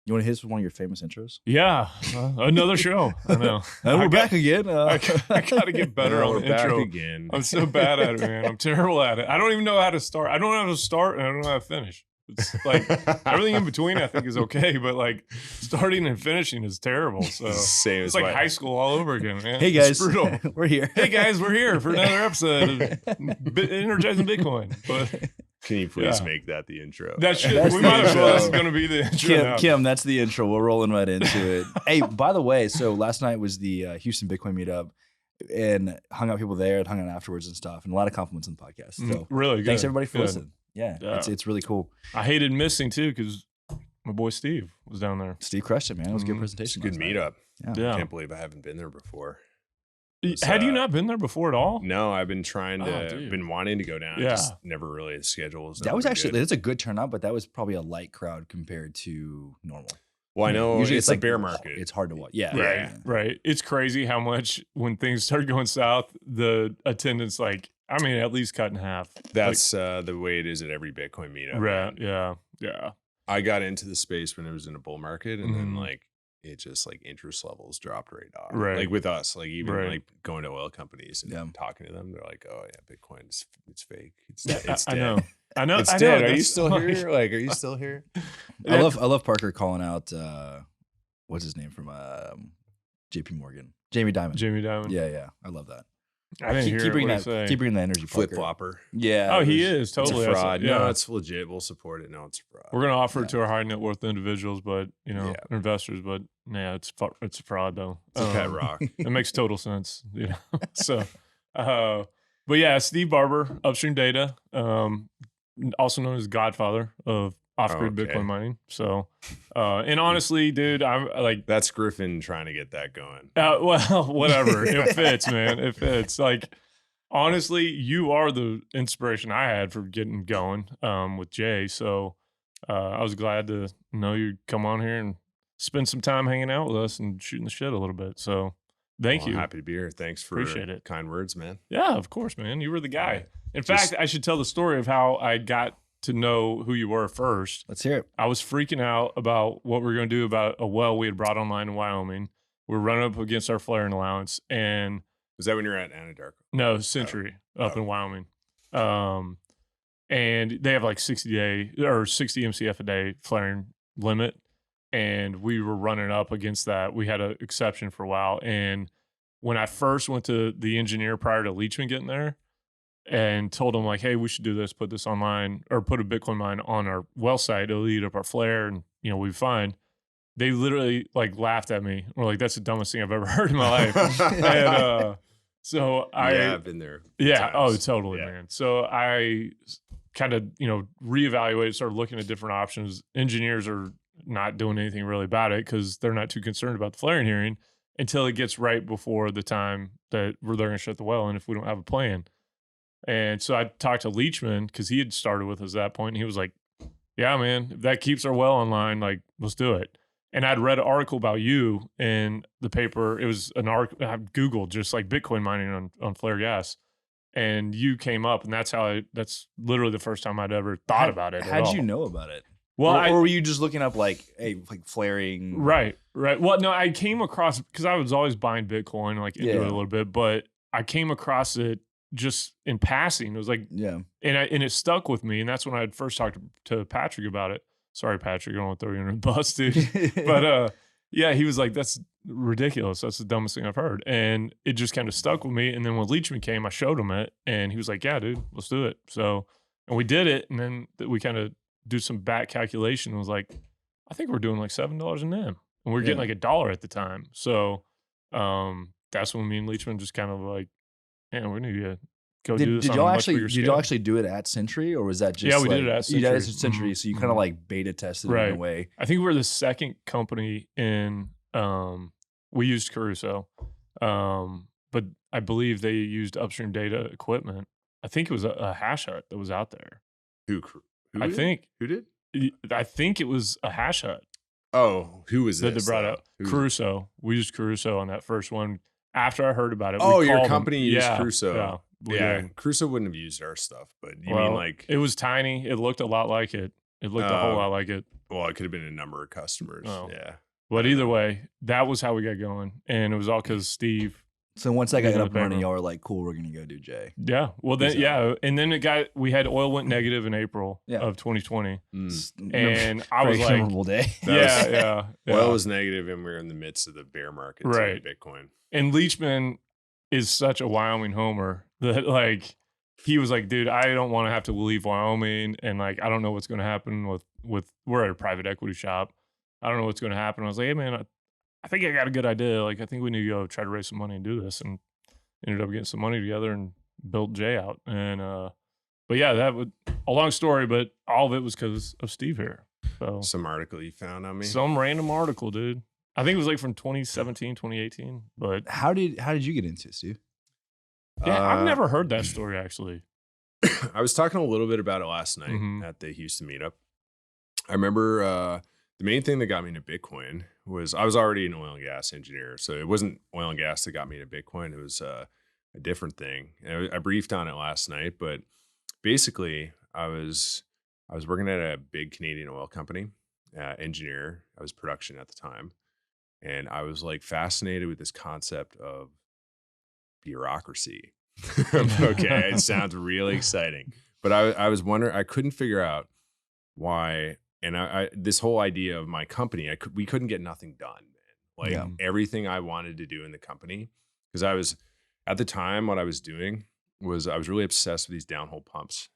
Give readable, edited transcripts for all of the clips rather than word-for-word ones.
You want to hit us with one of your famous intros? Yeah, another show. I know. And we're back again. I got to get better on the intro. Back again. I'm so bad at it, man. I'm terrible at it. I don't even know how to start. I don't know how to start, and I don't know how to finish. It's like everything in between I think is okay, but like starting and finishing is terrible. So Same it's like high school all over again, man. Hey guys, It's brutal. we're here. Hey guys, we're here for another episode of Energizing Bitcoin. But Can you please make that the intro? that should That's we the might as well. intro. That's going to be the intro now. Kim, that's the intro. We're rolling right into it. Hey, by the way, so last night was the Houston Bitcoin meetup, and hung out people there and hung out afterwards and stuff, and a lot of compliments on the podcast. So Really good. thanks everybody for Good. listening. Yeah, Yeah. it's really cool. I hated missing too because my boy Steve was down there. Steve crushed it, man. It was a good Mhm. It's a presentation. good last night. meetup. Yeah. I can't believe I haven't been there before. Had you not been there before at all? No, I've been trying Oh, to, dude. been wanting to go down. Yeah. Just never really, the schedule was That never was been actually good. it's a good turnout, but that was probably a light crowd compared to normal. Well, I know Usually it's a bear market. It's hard to watch. Yeah, Right, yeah. right. It's crazy how much when things start going south, the attendance, like, I mean, at least cut in half. That's the way it is at every Bitcoin meetup. Right. man. Yeah. I got into the space when it was in a bull market, and then Mhm. like it just like interest levels dropped right off. Right. Like with us, like even Right. like going to oil companies and Yeah. talking to them, they're like, "Oh yeah, Bitcoin's it's fake. It's Yeah, it's I dead. know. I know. It's I dead. know. Are you That's still like- here? Like, are you still here?" I love Parker calling out what's his name from JP Morgan, Jamie Dimon. Jamie Dimon. Yeah, I love that. I didn't hear keep bringing what he that. say. Keep bringing that energy. Flip Parker. flopper. Yeah. Oh, he there's- is totally. It's a That's- fraud. Yeah. No, it's legit. We'll support it. No, it's a fraud. We're gonna offer Yeah. it to our high net worth individuals, but Yeah. investors. But yeah, it's a fraud though. It's a pet rock. It makes total sense, So, but yeah, Steve Barbour, Upstream Data, also known as Godfather of off-grid Okay. Bitcoin mining. So, and honestly, dude, I'm like, That's Griffin trying to get that going. well, whatever. It fits, man. It fits. Like, honestly, you are the inspiration I had for getting going with Jay. So, I was glad to know you'd come on here and spend some time hanging out with us and shooting the shit a little bit. So, thank Well, you. I'm happy to be here. Thanks for Appreciate it. kind words, man. Yeah, of course, man. You were the guy. Right. In Just- fact, I should tell the story of how I got to know who you were first. Let's hear it. I was freaking out about what we were going to do about a well we had brought online in Wyoming. We're running up against our flaring allowance, and Was that when you're at Anadarko? no, Century up in Wyoming. And they have like 60 MCF a day flaring limit. And we were running up against that. We had an exception for a while. And when I first went to the engineer prior to Leachman getting there and told him like, hey, we should do this, put this online or put a Bitcoin mine on our well site. It'll eat up our flare and, we'll be fine. They literally like laughed at me. We're like, that's the dumbest thing I've ever heard in my life. And so I've been there. yeah. Oh, times. totally, Yeah. man. So I kind of, reevaluated, started looking at different options. Engineers are not doing anything really about it because they're not too concerned about the flaring hearing until it gets right before the time that they're going to shut the well. And if we don't have a plan. And so I talked to Leachman because he had started with us at that point. And he was like, yeah, man, if that keeps our well online, like, let's do it. And I'd read an article about you in the paper. It was an article I Googled just like Bitcoin mining on flare gas. And you came up, and that's literally the first time I'd ever thought about it. at How'd all. you know about it? Well, or were you just looking up like, hey, like flaring? right. Well, no, I came across because I was always buying Bitcoin, like into it a little bit, but I came across it just in passing. It was like, Yeah. and it stuck with me, and that's when I had first talked to Patrick about it. Sorry, Patrick, I don't want to throw you under the bus, dude. But yeah, he was like, that's ridiculous. That's the dumbest thing I've heard. And it just kind of stuck with me. And then when Leachman came, I showed him it, and he was like, yeah, dude, let's do it. So, and we did it. And then we kind of do some back calculation. It was like, I think we're doing like $7 an M, and we were getting like $1 at the time. So that's when me and Leachman just kind of like, man, we need to go do this. Did on y'all a much actually bigger did scale. y'all actually do it at Century, or was that just Yeah, we did like- it at You did it at Century. Century, so you kind of Mhm. like beta tested it in Right. a way. I think we were the second company in. We used Caruso, but I believe they used Upstream Data equipment. I think it was a hash hut that was out there. Who I did? think Who did? it was a hash hut Oh, who was that this? they brought though? out. Who- Caruso. We used Caruso on that first one. After I heard about it, we Oh, your called them. company used Yeah, Crusoe. Yeah, we Yeah, did. Crusoe wouldn't have used our stuff, but you Well, mean like it was tiny. It looked a lot like it. It looked a whole lot like it. Well, it could have been a number of customers. Oh. Yeah. But either way, that was how we got going. And it was all because Steve. So once I got Leaving up and the running, paper. y'all were like, cool, we're going to go do Jay. Yeah. Well, then, So- yeah. And then we had oil went negative in April Yeah. of 2020. Mm. And I was Very like, memorable day. yeah. Oil was negative, and we were in the midst of the bear market. Right. To Bitcoin. And Leachman is such a Wyoming homer that like he was like, dude, I don't want to have to leave Wyoming, and like I don't know what's going to happen with we're at a private equity shop. I don't know what's going to happen. I was like, hey man, I think I got a good idea. Like I think we need to go try to raise some money and do this, and ended up getting some money together and built Jay out. And but yeah, that would a long story, but all of it was because of Steve here. So Some article you found on me. some random article, dude. I think it was like from 2017, 2018. But How did you get into it, Steve? yeah, I've never heard that story actually. I was talking a little bit about it last night Mhm. at the Houston meetup. I remember the main thing that got me into Bitcoin was I was already an oil and gas engineer. So it wasn't oil and gas that got me into Bitcoin. It was a different thing. And I briefed on it last night, but basically I was working at a big Canadian oil company, engineer. I was production at the time. And I was like fascinated with this concept of bureaucracy. Okay, it sounds really exciting. But I was wondering, I couldn't figure out why. And I this whole idea of my company, we couldn't get nothing done, man. Like Yeah. everything I wanted to do in the company, because I was at the time what I was doing was I was really obsessed with these downhole pumps,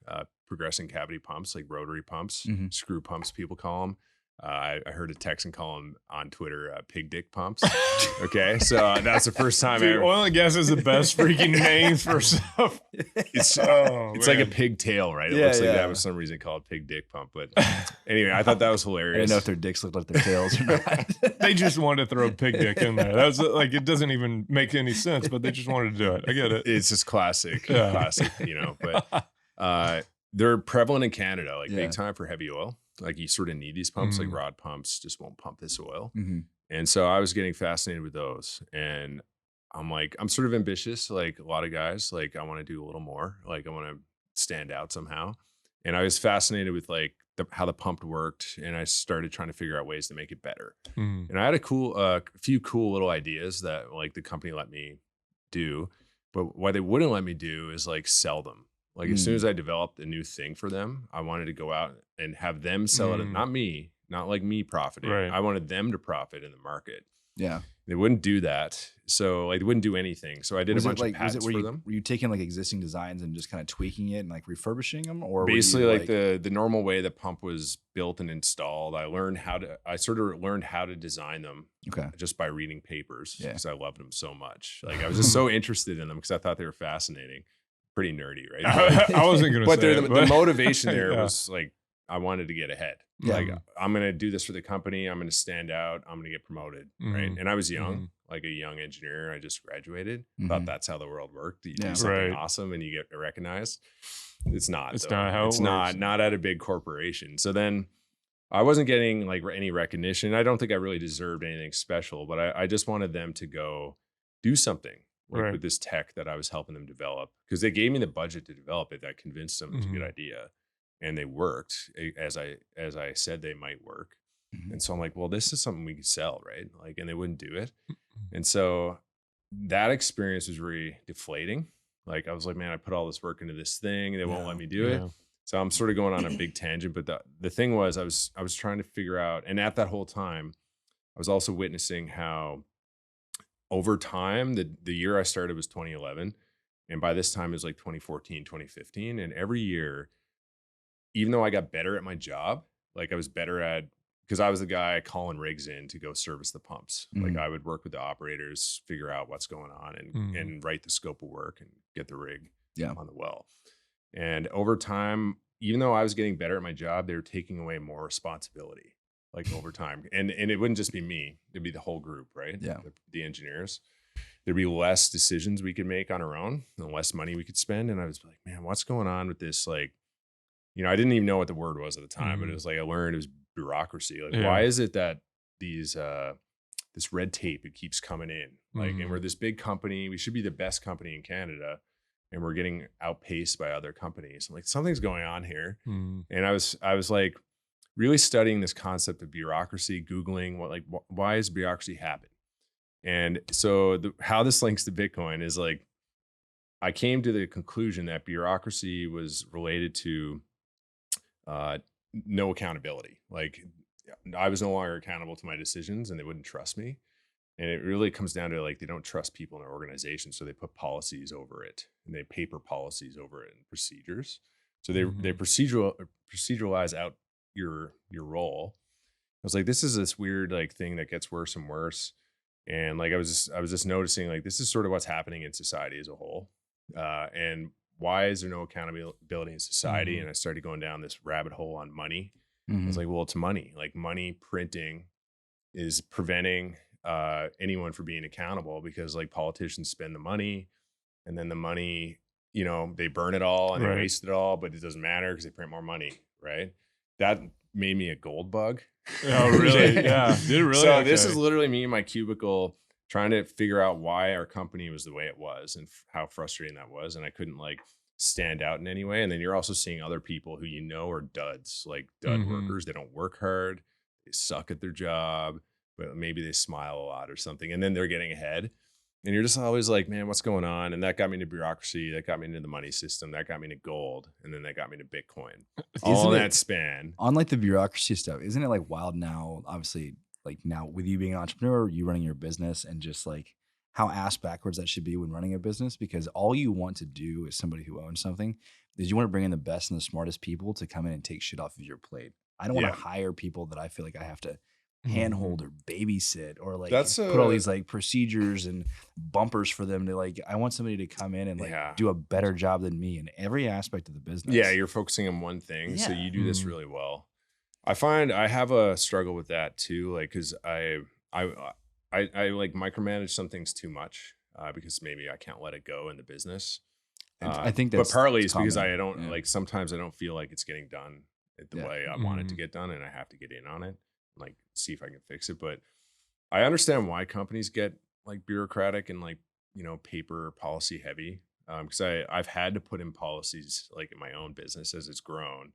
progressing cavity pumps, like rotary pumps, Mhm. screw pumps, people call them. I heard a Texan call them on Twitter pig dick pumps. Okay, so that's the first time Dude, I ever. oil and gas is the best freaking name for stuff. It's Oh, it's like a man. pig tail, right? It Yeah, looks like yeah. that was some reason called pig dick pump. But anyway, I thought that was I hilarious. didn't know if their dicks looked like their tails or not. They just wanted to throw a pig dick in there. That was like it doesn't even make any sense, but they just wanted to do it. I get it. It's just classic, Yeah. classic, But they're prevalent in Canada, like Yeah. big time for heavy oil. Like you sort of need these pumps, like Mhm. rod pumps just won't pump this oil. Mhm. And so I was getting fascinated with those. And I'm like, I'm sort of ambitious, like a lot of guys. Like I want to do a little more. Like I want to stand out somehow. And I was fascinated with like how the pump worked. And I started trying to figure out ways to make it better. Mm. And I had a few cool little ideas that like the company let me do. But what they wouldn't let me do is like sell them. Like as soon as I developed a new thing for them, I wanted to go out and have them sell it. Mm. Not me, not like me profiting. Right. I wanted them to profit in the market. Yeah. They wouldn't do that. So like they wouldn't do anything. So I did a bunch of patents for them. Were you taking like existing designs and just kind of tweaking it and like refurbishing them, or Basically were you, like the normal way the pump was built and installed. I sort of learned how to design them okay, just by reading papers Yeah. because I loved them so much. Like I was just so interested in them because I thought they were fascinating. Pretty nerdy, right? I wasn't gonna But say the, it, the motivation there Yeah. was like I wanted to get ahead. Yeah. Like I'm gonna do this for the company. I'm gonna stand out. I'm gonna get promoted, right? Mhm. And I was young, Mhm. like a young engineer. I just graduated. Mhm. Thought that's how the world worked. You Yeah. do something Right. awesome and you get recognized. It's not. It's though. not how it It's works. not at a big corporation. So then I wasn't getting like any recognition. I don't think I really deserved anything special, but I just wanted them to go do something. Like Right. with this tech that I was helping them develop, because they gave me the budget to develop it. That convinced them it was a good Mhm. idea, and they worked as I said they might work. Mhm. And so I'm like, well, this is something we could sell, right? Like, and they wouldn't do it. And so that experience was very deflating. Like I was like, man, I put all this work into this thing, they won't Yeah. let me do it. Yeah. So I'm sort of going on a big tangent, but the thing was, I was trying to figure out, and at that whole time, I was also witnessing how over time, the year I started was 2011, and by this time it was like 2014, 2015, and every year, even though I got better at my job, like I was better at, because I was the guy calling rigs in to go service the pumps. Like Mhm. I would work with the operators, figure out what's going on, and Mhm. and write the scope of work and get the rig Yeah. on the well. And over time, even though I was getting better at my job, they were taking away more responsibility, like over time. And it wouldn't just be me; it'd be the whole group, right? Yeah. The engineers. There'd be less decisions we could make on our own, and less money we could spend. And I was like, man, what's going on with this? Like, I didn't even know what the word was at the time, but it was like I learned it was bureaucracy. Like, Yeah. why is it that these this red tape it keeps coming in? Like, and Mhm. we're this big company. We should be the best company in Canada, and we're getting outpaced by other companies. I'm like, something's going on here. Mm. And I was like, really studying this concept of bureaucracy, Googling why does bureaucracy happen? And so how this links to Bitcoin is like, I came to the conclusion that bureaucracy was related to no accountability. Like I was no longer accountable to my decisions and they wouldn't trust me. And it really comes down to like, they don't trust people in their organization. So they put policies over it and they paper policies over it and procedures. So they proceduralize out your role. I was like, this is this weird like thing that gets worse and worse. And like, I was just noticing like, this is sort of what's happening in society as a whole. And why is there no accountability in society? And I started going down this rabbit hole on money. I was like, well, it's money. Like money printing is preventing anyone from being accountable because like politicians spend the money and then the money, you know, they burn it all and they waste it all, but it doesn't matter because they print more money. Right. That made me a gold bug. Oh, really? Yeah. Did it really? So this is literally me in my cubicle trying to figure out why our company was the way it was and how frustrating that was. And I couldn't like stand out in any way. And then you're also seeing other people who, you know, are duds, like dud workers. They don't work hard. They suck at their job, but maybe they smile a lot or something. And then they're getting ahead. And you're just always like, man, what's going on? And that got me into bureaucracy. That got me into the money system. That got me into gold. And then that got me to Bitcoin. All in that span. On like the bureaucracy stuff, isn't it like wild now, obviously, like now with you being an entrepreneur, you running your business and just like how ass backwards that should be when running a business, because all you want to do as somebody who owns something is you want to bring in the best and the smartest people to come in and take shit off of your plate. I don't want to hire people that I feel like I have to handhold or babysit or like put all these like procedures and bumpers for them to like, I want somebody to come in and like do a better job than me in every aspect of the business. Yeah. You're focusing on one thing. So you do this really well. I find I have a struggle with that too. Like, cause I like micromanage some things too much because maybe I can't let it go in the business. I think that's, but partly it's common. because I don't like, sometimes I don't feel like it's getting done the way I want it to get done. And I have to get in on it, like see if I can fix it. But I understand why companies get like bureaucratic and like, you know, paper policy heavy. Cause I've had to put in policies like in my own business as it's grown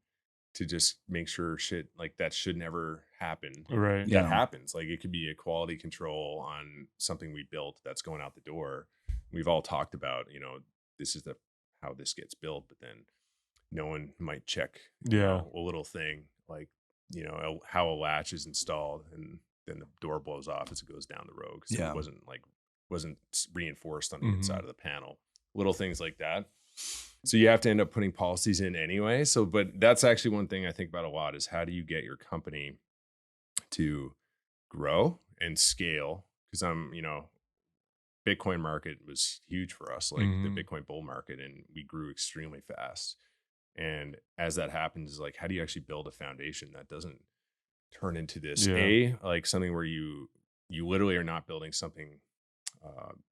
to just make sure shit like that should never happen. Right. That happens. Like it could be a quality control on something we built that's going out the door. We've all talked about, you know, this is how this gets built, but then no one might check you know, a little thing like, you know, how a latch is installed and then the door blows off as it goes down the road because it wasn't reinforced on the inside of the panel. Little things like that. So you have to end up putting policies in anyway. So, but that's actually one thing I think about a lot is how do you get your company to grow and scale? Because you know, Bitcoin market was huge for us, like the Bitcoin bull market, and we grew extremely fast. And as that happens, is like, how do you actually build a foundation that doesn't turn into this like something where you literally are not building something,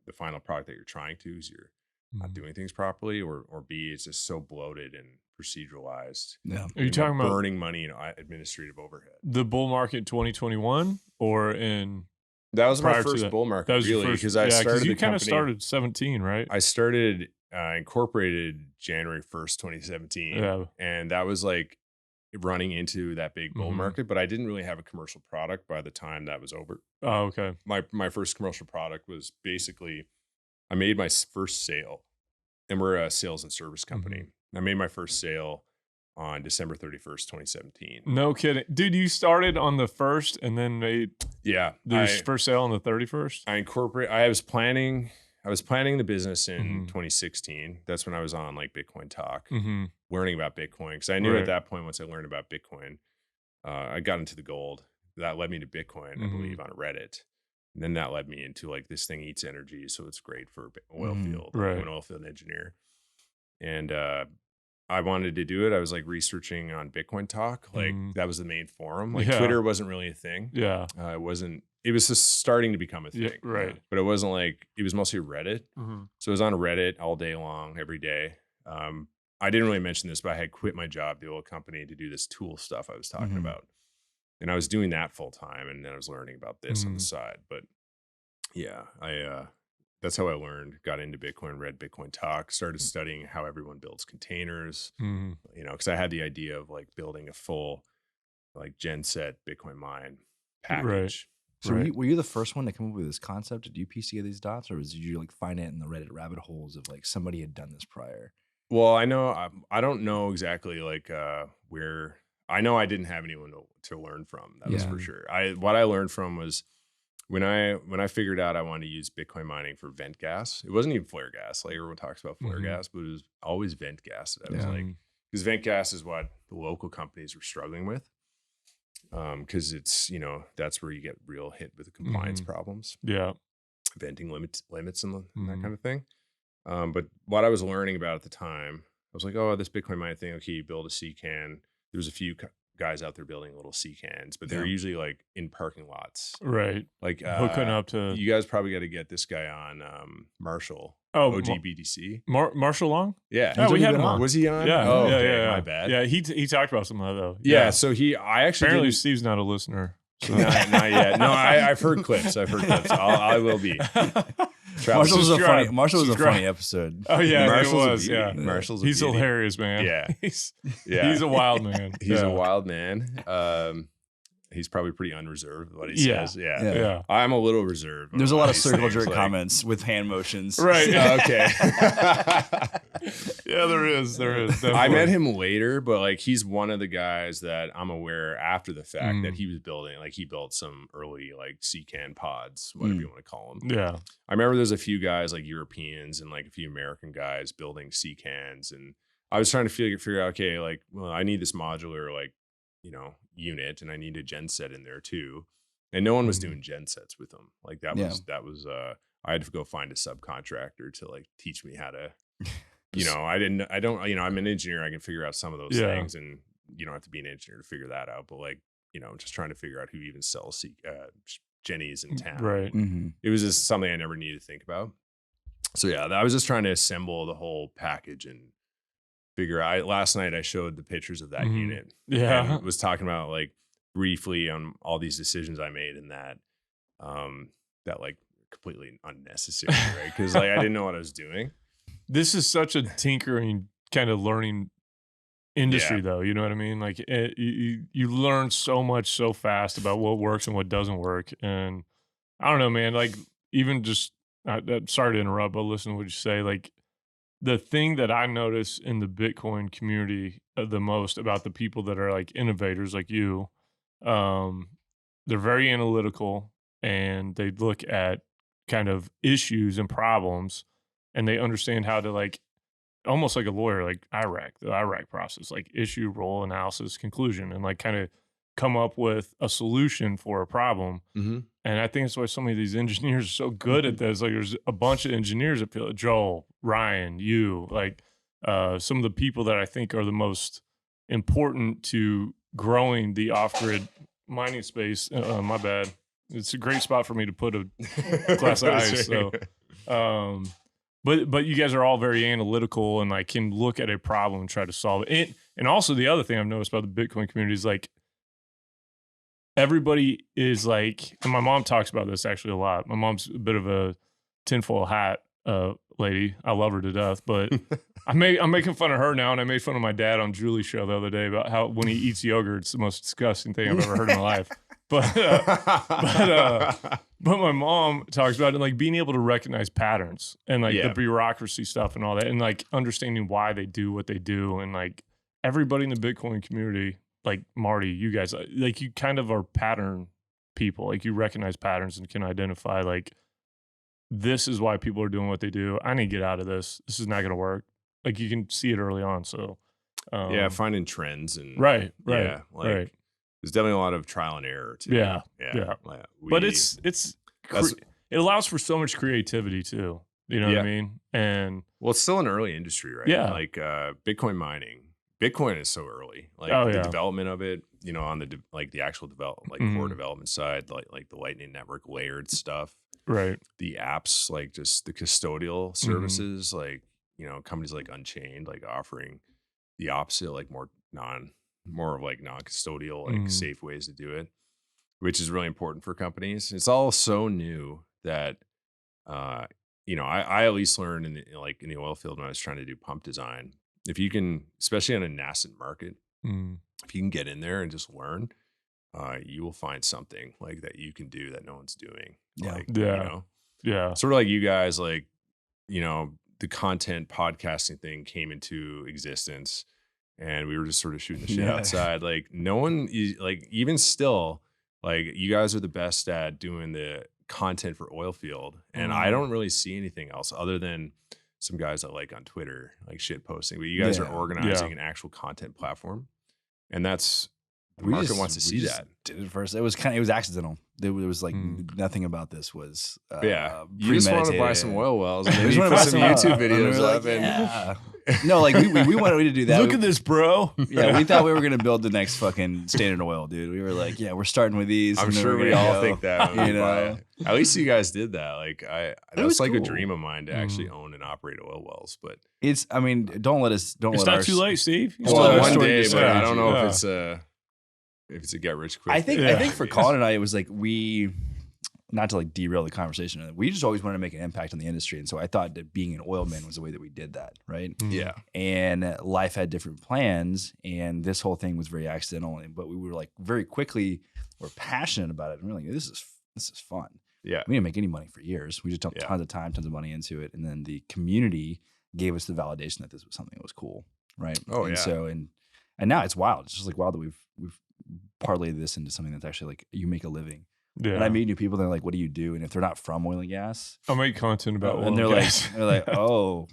the final product that you're trying to is you're not doing things properly, or B, it's just so bloated and proceduralized. Yeah. Are you talking about burning money in administrative overhead? The bull market 2021 or in that was my first bull market, that was really, because I started. You kind of started 17, right? I started incorporated January 1st, 2017, and that was like running into that big bull market. But I didn't really have a commercial product by the time that was over. Oh, okay. My first commercial product was basically, I made my first sale, and we're a sales and service company. I made my first sale on December 31st, 2017. No kidding. Dude, you started on the 1st and then made the first sale on the 31st? I was planning the business in 2016. That's when I was on like Bitcoin Talk, learning about Bitcoin. Because I knew at that point, once I learned about Bitcoin, I got into the gold. That led me to Bitcoin, I believe, on Reddit. And then that led me into like, this thing eats energy, so it's great for oil field. I'm an oil field engineer. And I wanted to do it. I was like researching on Bitcoin Talk. Like that was the main forum. Like Twitter wasn't really a thing. It was just starting to become a thing. Right. But it wasn't like, it was mostly Reddit. So it was on Reddit all day long, every day. I didn't really mention this, but I had quit my job, the old company, to do this tool stuff I was talking about. And I was doing that full time. And then I was learning about this on the side. But yeah, that's how I learned, got into Bitcoin, read Bitcoin Talk, started studying how everyone builds containers, you know, because I had the idea of like building a full like genset Bitcoin mine Right. package. So Right. were you the first one to come up with this concept? Did you piece together these dots, or did you like find it in the Reddit rabbit holes of like somebody had done this prior? Well, I know I don't know exactly like where. I know I didn't have anyone to learn from. That was Yeah. for sure. What I learned from was when I figured out I wanted to use Bitcoin mining for vent gas. It wasn't even flare gas. Like everyone talks about flare Mhm. gas, but it was always vent gas. That I was Yeah. like, because vent gas is what the local companies were struggling with. Because it's, you know, that's where you get real hit with the compliance problems, Yeah. venting limits and that Mhm. kind of thing. But what I was learning about at the time, I was like, oh, this Bitcoin mining thing. Okay, you build a C can. There's a few guys out there building little C cans, but they're Yeah. usually like in parking lots. Right. Like Hooking up to you guys probably got to get this guy on Marshall. Oh, OGBDC. Marshall Long. Yeah. Oh, we already had been him on. on. Was he on? Yeah. Oh, yeah, okay. yeah, My yeah. bad. Yeah. He talked about some of that though. Yeah. So I actually Apparently didn't. Steve's not a listener. So. Not yet. No, I've heard clips. I will be. Marshall was a funny. Subscribe. Marshall was a Subscribe. funny episode. Oh yeah, Marshall's it a was. beauty. Yeah. Marshall's a He's beauty. hilarious, man. Yeah. he's Yeah. a wild man. He's Yeah. a wild man. He's probably pretty unreserved with what he Yeah. says. Yeah. Yeah. I'm a little reserved. There's a lot of these circle things, jerk like- comments with hand motions. Right. Okay. Yeah, there is. I definitely. met him later, but like he's one of the guys that I'm aware after the fact that he was building. Like he built some early like C-can pods, whatever you want to call them. Yeah. I remember there's a few guys like Europeans and like a few American guys building C-cans, and I was trying to figure out, okay, like, well, I need this modular like, you know, unit, and I need a genset in there too. And no one was doing gensets with them. Like that was I had to go find a subcontractor to like teach me how to, you know, I'm an engineer. I can figure out some of those things, and you don't have to be an engineer to figure that out. But like, you know, just trying to figure out who even sells Jennies in town. Right. Mm-hmm. It was just something I never needed to think about. So yeah, I was just trying to assemble the whole package and figure out. Last night I showed the pictures of that unit. Yeah. And was talking about like briefly on all these decisions I made in that like completely unnecessary, right? Because like I didn't know what I was doing. This is such a tinkering kind of learning industry, though. You know what I mean? Like you learn so much so fast about what works and what doesn't work. And I don't know, man. Like even just, sorry to interrupt, but listen to what you say. Like the thing that I notice in the Bitcoin community the most about the people that are like innovators, like you, they're very analytical and they look at kind of issues and problems, and they understand how to like almost like a lawyer, like the IRAC process, like issue, role, analysis, conclusion, and like kind of come up with a solution for a problem. Mm-hmm. And I think that's why so many of these engineers are so good at this. Like there's a bunch of engineers that feel Joel, Ryan, you, like some of the people that I think are the most important to growing the off-grid mining space. My bad. It's a great spot for me to put a glass of ice. So, but you guys are all very analytical and like can look at a problem and try to solve it. And also the other thing I've noticed about the Bitcoin community is like everybody is like, and my mom talks about this actually a lot. My mom's a bit of a tinfoil hat lady. I love her to death, but I'm making fun of her now, and I made fun of my dad on Julie's show the other day about how when he eats yogurt, it's the most disgusting thing I've ever heard in my life. But my mom talks about it, like being able to recognize patterns and like the bureaucracy stuff and all that, and like understanding why they do what they do, and like everybody in the Bitcoin community, like Marty, you guys, like you kind of are pattern people. Like you recognize patterns and can identify like this is why people are doing what they do. I need to get out of this. This is not going to work. Like you can see it early on. So finding trends and right. There's definitely a lot of trial and error too. Yeah. Like but it allows for so much creativity too. You know what I mean? And well, it's still an early industry, right? Yeah. Like Bitcoin mining. Bitcoin is so early. Like the development of it, you know, on the the actual core development side, like the Lightning Network layered stuff. Right. The apps, like just the custodial services, like, you know, companies like Unchained, like offering the opposite, like more of like non-custodial, like safe ways to do it, which is really important for companies. It's all so new that, you know, I at least learned in the oil field when I was trying to do pump design. If you can, especially on a nascent market, if you can get in there and just learn, you will find something like that you can do that no one's doing. Yeah. Like, Yeah. you know, Yeah. sort of like you guys, like, you know, the content podcasting thing came into existence and we were just sort of shooting the shit Yeah. outside. Like no one is like, even still, like you guys are the best at doing the content for oil field. And I don't really see anything else other than some guys that like on Twitter, like shit posting, but you guys are Yeah. organizing an actual content platform. And that's, the We market just- wants to we see just that. Did it first. It was accidental. There was like nothing about this was Yeah. You just want to buy some premeditated. oil wells and then We you just wanted put to some buy YouTube and we videos were like, up and yeah. No, like we wanted to do that. Look at this, bro. Yeah, we thought we were gonna build the next fucking Standard Oil, dude. We were like, yeah, we're starting with these. I'm and then sure we're we gonna all go, think that. When you we buy know? it. At least you guys did that. Like that's was like a cool. dream of mine to actually own and operate oil wells. But It's. I mean, don't let It's our not too late, Steve. You Well, still have a one story day, to but say. I don't know Yeah. if it's a get rich quick. I think Yeah. for Colin and I, it was like not to like derail the conversation. We just always wanted to make an impact on the industry, and so I thought that being an oilman was the way that we did that, right? yeah, And life had different plans, and this whole thing was very accidental. But we were like very quickly, we're passionate about it, and we're like, this is fun. yeah, We didn't make any money for years. We just dumped Yeah. tons of time, tons of money into it, and then the community gave us the validation that this was something that was cool, right? Oh, and yeah. So and now it's wild. It's just like wild that we've parlayed this into something that's actually like you make a living. Yeah. And I meet new people, they're like, "What do you do?" And if they're not from oil and gas, I'll make content about oil and they're and like, gas. "Oh,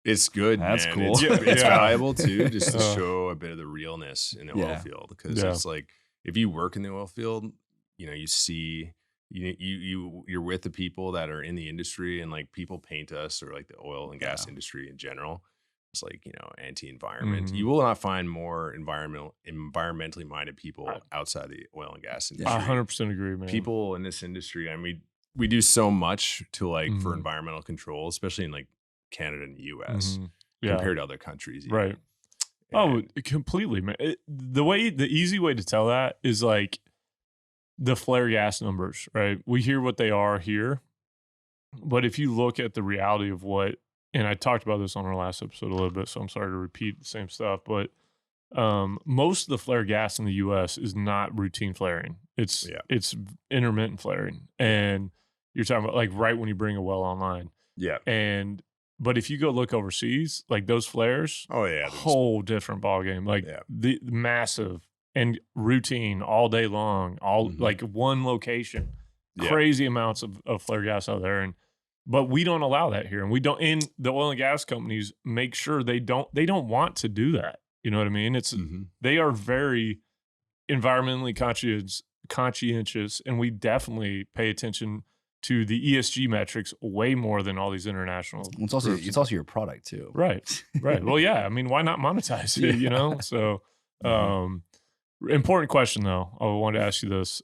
it's good. That's man. cool. It's, Yeah. it's Yeah. valuable too, just to Uh. show a bit of the realness in the oil Yeah. field. Because Yeah. it's like if you work in the oil field, you know, you see. You're with the people that are in the industry, and like people paint us or like the oil and gas industry in general. It's like, you know, anti-environment. Mhm. You will not find more environmentally minded people outside the oil and gas industry. I 100% agree, man. People in this industry, I mean, we do so much to like for Mhm. environmental control, especially in like Canada and the US Mhm. Yeah. compared to other countries. even. Right. Oh, And- completely, man. The easy way to tell that is like the flare gas numbers, right? We hear what they are here, but if you look at the reality of what, and I talked about this on our last episode a little bit, so I'm sorry to repeat the same stuff, but most of the flare gas in the U.S. is not routine flaring. It's intermittent flaring, and you're talking about like right when you bring a well online. yeah. But if you go look overseas, like those flares, Oh yeah. whole different ballgame. Like Yeah. the massive and routine all day long, all Mhm. like one location, Yeah. crazy amounts of flare gas out there. But we don't allow that here. And we don't, and the oil and gas companies make sure they don't want to do that. You know what I mean? Mhm. They are very environmentally conscientious, and we definitely pay attention to the ESG metrics way more than all these international. Well, it's also groups. it's also your product too, Right. Right. Well, yeah. I mean, why not monetize it? You know? So, important question though. I wanted to ask you this.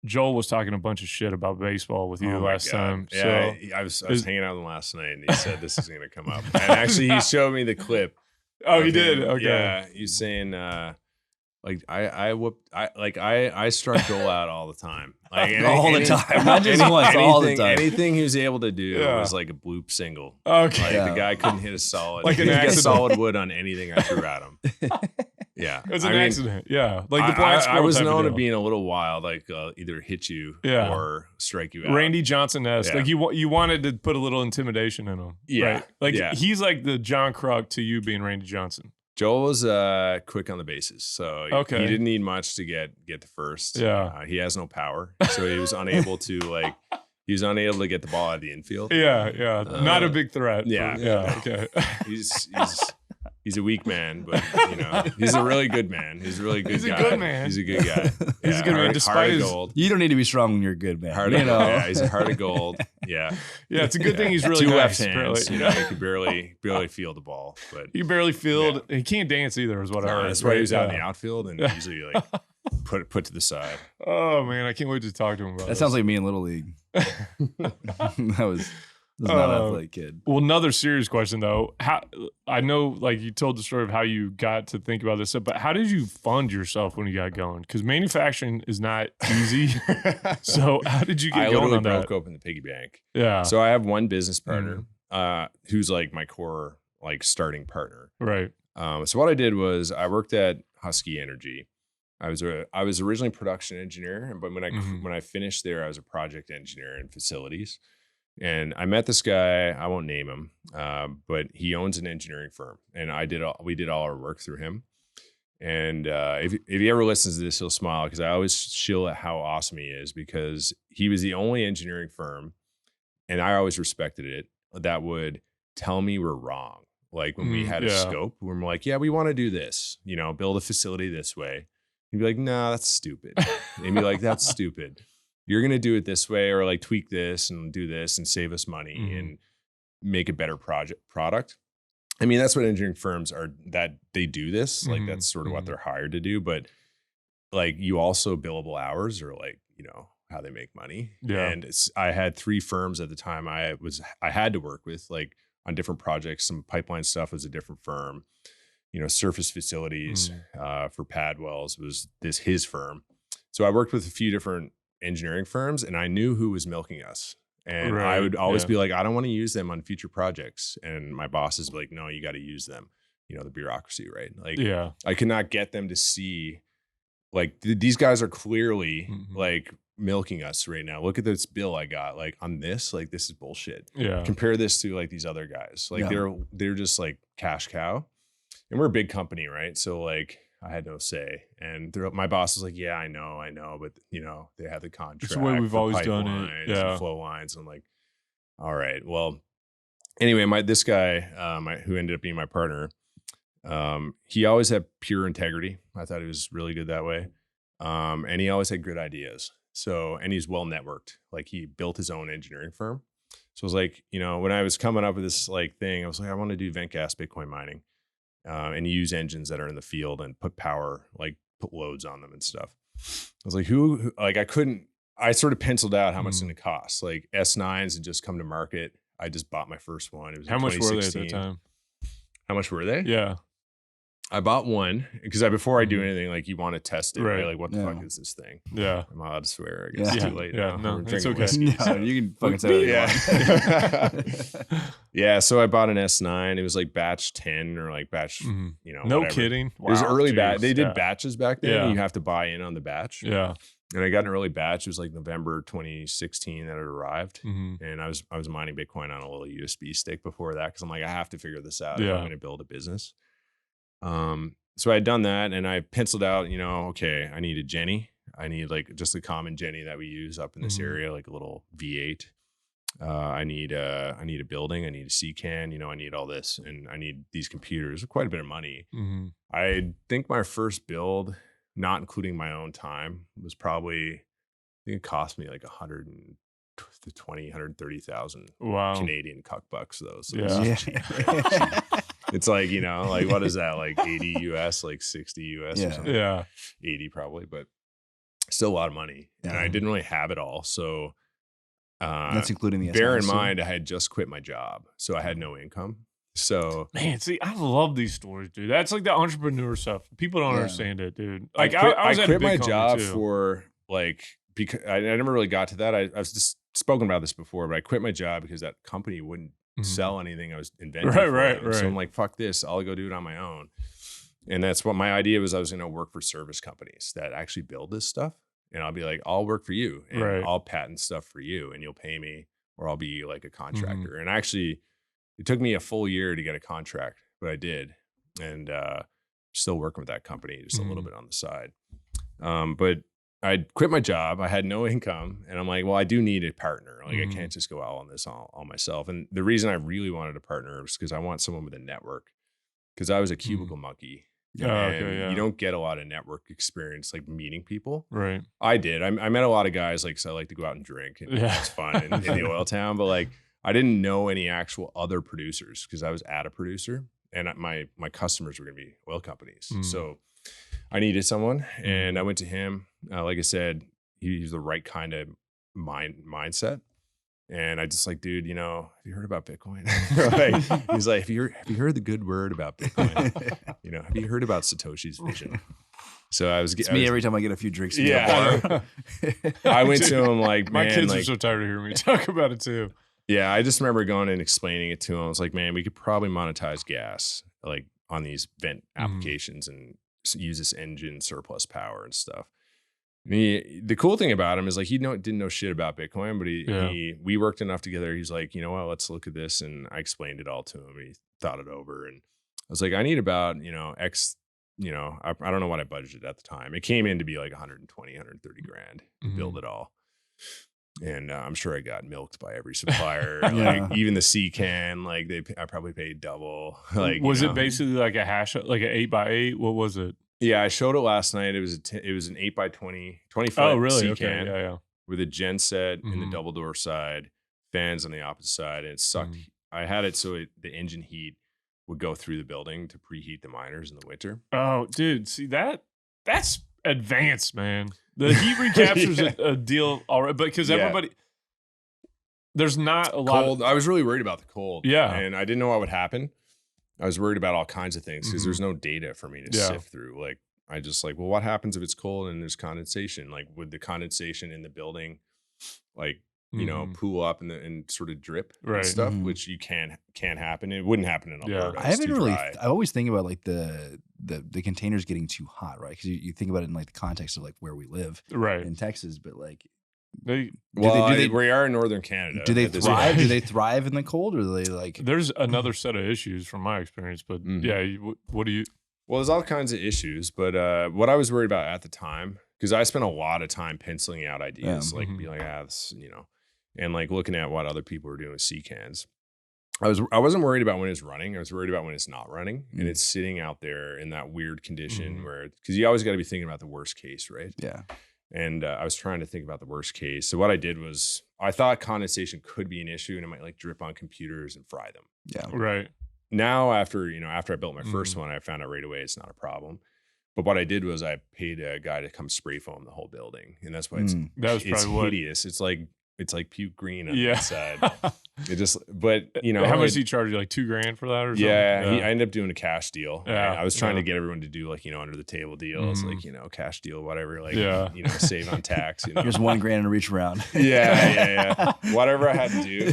Joel was talking a bunch of shit about baseball with you Oh my last God. time. Yeah, So, I was is- hanging out with him last night, and he said this is going to come up. And actually, he showed me the clip. oh, of he did. him. Okay. Yeah, he's saying like I struck Joel out all the time. Like All the time. Not just once, all the time. Anything he was able to do Yeah. was like a bloop single. Okay. Like Yeah. the guy couldn't hit a solid. Like he an could get accident. solid wood on anything I threw at him. Yeah, It was an I mean, accident. Yeah. Like the black I squirrel was type of known to deal. being a little wild, like either hit you Yeah. or strike you out. Randy Johnson-esque. Yeah. Like you wanted to put a little intimidation in him. Yeah. Right? Like Yeah. he's like the John Kruk to you being Randy Johnson. Joel was quick on the bases, so Okay. he didn't need much to get to first. Yeah. He has no power, so he was unable to get the ball out of the infield. Yeah. Yeah. Not a big threat. yeah. Yeah. Okay. He's a weak man, but you know he's a really good man. He's a really good He's a guy. good man. He's a good guy. He's a good man, heart despite of his- gold. You don't need to be strong when you're good, man. Heart you of, know, yeah, he's a heart of gold. Yeah, Yeah. It's a good thing he's really two nice. left hands. Apparently. You know, he could barely feel the ball, but He barely fielded. He can't dance either, is what I no, heard. that's why he was out in Yeah. the outfield and usually like put to the side. Oh man, I can't wait to talk to him about that this. sounds like me in Little League. that was not an athletic kid. Well, another serious question though. How I know, like you told the story of how you got to think about this stuff, but how did you fund yourself when you got going? Because manufacturing is not easy. So how did you I get going literally on that? broke open the piggy bank. Yeah. So I have one business partner Mm-hmm. who's like my core like starting partner. Right. So what I did was I worked at Husky Energy, I was originally production engineer, but when Mhm. I finished there, I was a project engineer in facilities. And I met this guy. I won't name him, but he owns an engineering firm, and we did all our work through him. And if he ever listens to this, he'll smile because I always shill at how awesome he is, because he was the only engineering firm, and I always respected it, that would tell me we're wrong. Like when we had a Yeah. scope, when we're like, yeah, we want to do this, build a facility this way. He'd be like, no, that's stupid. And be like, that's stupid. You're going to do it this way, or like tweak this and do this and save us money Mhm. and make a better product. I mean, that's what engineering firms are, that they do this. Like Mhm. that's sort of what Mhm. they're hired to do. But like you also billable hours are like, how they make money. Yeah. And I had 3 firms at the time I had to work with, like on different projects. Some pipeline stuff was a different firm, surface facilities for pad wells was his firm. So I worked with a few different engineering firms, and I knew who was milking us. And I Right, would always yeah. be like, I don't want to use them on future projects. And my bosses were like, no, you got to use them. The bureaucracy, right? Like Yeah. I could not get them to see, like these guys are clearly Mhm. like milking us right now. Look at this bill I got, like on this, like this is bullshit. Yeah. Compare this to like these other guys. Like Yeah. they're just like cash cow. And we're a big company, right? So like I had no say. And my boss was like, yeah, I know, but they have the contract. It's the way we've for always done it. pipelines and Yeah. flow lines. I'm like, all right, well, anyway, this guy, who ended up being my partner, he always had pure integrity. I thought he was really good that way. And he always had good ideas. So, and he's well networked. Like he built his own engineering firm. So I was like, when I was coming up with this like thing, I was like, I want to do vent gas Bitcoin mining, and use engines that are in the field and put loads on them and stuff. I was like, who like I sort of penciled out how much it's going to cost. Like S9s had just come to market. I just bought my first one. It was How in much were they at 2016. that time? How much were they? Yeah. I bought one because before I do anything, like you want to test it, right? Right. Like, what the Yeah. fuck is this thing? Yeah. I'm allowed to swear. I guess Yeah. it's too late. Yeah, now. no, We're it's drinking okay. whiskey, No, so. you can fucking say what you want. Yeah. So I bought an S9. It was like batch 10 or like batch, Mhm. No whatever. kidding. It was Wow, early batch. geez, They did yeah. batches back then. Yeah. And you have to buy in on the batch. Yeah. And I got an early batch. It was like November 2016 that it arrived. hmm And I was mining Bitcoin on a little USB stick before that, because I'm like, I have to figure this out if Yeah. I'm going to build a business. So I had done that, and I penciled out, okay, I need a Jenny. I need like just a common Jenny that we use up in this Mhm. area, like a little V8. I need a building. I need a CCAN. I need all this, and I need these computers. Quite a bit of money. hmm I think my first build, not including my own time, was probably, I think it cost me like 130,000 Wow. Canadian cuck bucks though. So Yeah. it's cheap. It's like, like what is that? Like 80 US, like 60 US or Yeah. something. Yeah. 80 probably, but still a lot of money. And Yeah. I didn't really have it all. So That's including the bear in S9s too? mind, I had just quit my job. So I had no income. So Man, see, I love these stories, dude. That's like the entrepreneur stuff. People don't Yeah. understand it, dude. I Like quit, I was at a quit big my company, job too. for like, because I never really got to that. I was just spoken about this before, but I quit my job because that company wouldn't Mhm. sell anything I was inventing. Right, for right, them. So I'm right. like, fuck this. I'll go do it on my own. And that's what my idea was. I was going to work for service companies that actually build this stuff. And I'll be like, I'll work for you and Right. I'll patent stuff for you and you'll pay me, or I'll be like a Mm-hmm. contractor. And actually, it took me a full year to get a contract, but I did. And still working with that company just a little Mhm. bit on the side. But I quit my job. I had no income. And I'm like, well, I do need a partner. Like, Mhm. I can't just go out on this all myself. And the reason I really wanted a partner was because I want someone with a network. Because I was a cubicle monkey. Oh, okay, And yeah. you don't get a lot of network experience, like meeting people. Right. I did. I met a lot of guys, like, so I like to go out and drink, and Yeah. it's fun in the oil town. But like, I didn't know any actual other producers because I was at a producer, and my customers were going to be oil companies. Mm. So I needed someone, and I went to him. Like I said, he's the right kind of mindset. And I just like, dude, have you heard about Bitcoin? Like, he's like, have you heard the good word about Bitcoin? Have you heard about Satoshi's vision? So It's me every time I get a few drinks. Yeah. I went to him like, My man, kids are like, so tired of hearing me talk about it too. yeah, I just remember going and explaining it to him. I was like, man, we could probably monetize gas like on these vent applications and use this engine surplus power and stuff. And the cool thing about him is like didn't know shit about Bitcoin, but we worked enough together. He's like, you know what, let's look at this, and I explained it all to him. He thought it over, and I was like, I need about X. I don't know what I budgeted at the time. It came in to be like 120, 130 grand to build it all. And I'm sure I got milked by every supplier, like even the C can, like I probably paid double. Like, was it basically like a hash, like an 8x8? What was it? Yeah, I showed it last night. It was an 8x20, 20 foot Oh, really? C Okay. can Yeah. with a gen set in the double door side, fans on the opposite side, and it sucked. I had it so the engine heat would go through the building to preheat the miners in the winter. Oh, dude, see that's advanced, man. The heat recapture's a deal already, but because everybody, there's not a lot cold. I was really worried about the cold. Yeah, and I didn't know what would happen. I was worried about all kinds of things because there's no data for me to sift through. Like I just like, well, what happens if it's cold and there's condensation? Like would the condensation in the building, like pool up and sort of drip and stuff, which you can't happen. It wouldn't happen in Alberta. I haven't really. I always think about like the containers getting too hot, right? Because you think about it in like the context of like where we live, right, in Texas, but like. We are in northern Canada. Do they thrive? Do they thrive in the cold, or do they like? There's another set of issues from my experience, but what do you? Well, there's all kinds of issues, but what I was worried about at the time, because I spent a lot of time penciling out ideas, like be like, this, and like looking at what other people were doing with C cans. I wasn't worried about when it's running. I was worried about when it's not running and it's sitting out there in that weird condition where, because you always got to be thinking about the worst case, right? Yeah. And I was trying to think about the worst case. So what I did was I thought condensation could be an issue and it might like drip on computers and fry them. Yeah. Right. Now, after I built my first one, I found out right away it's not a problem. But what I did was I paid a guy to come spray foam the whole building. And that's why it's hideous. It's like puke green on the inside. It just, but how much did he charge you? Like $2,000 for that or something? Yeah, I ended up doing a cash deal. Yeah, I was trying to get everyone to do like, under the table deals, like, cash deal, whatever, like, save on tax. Here's $1,000 to reach around. Yeah. Whatever I had to do.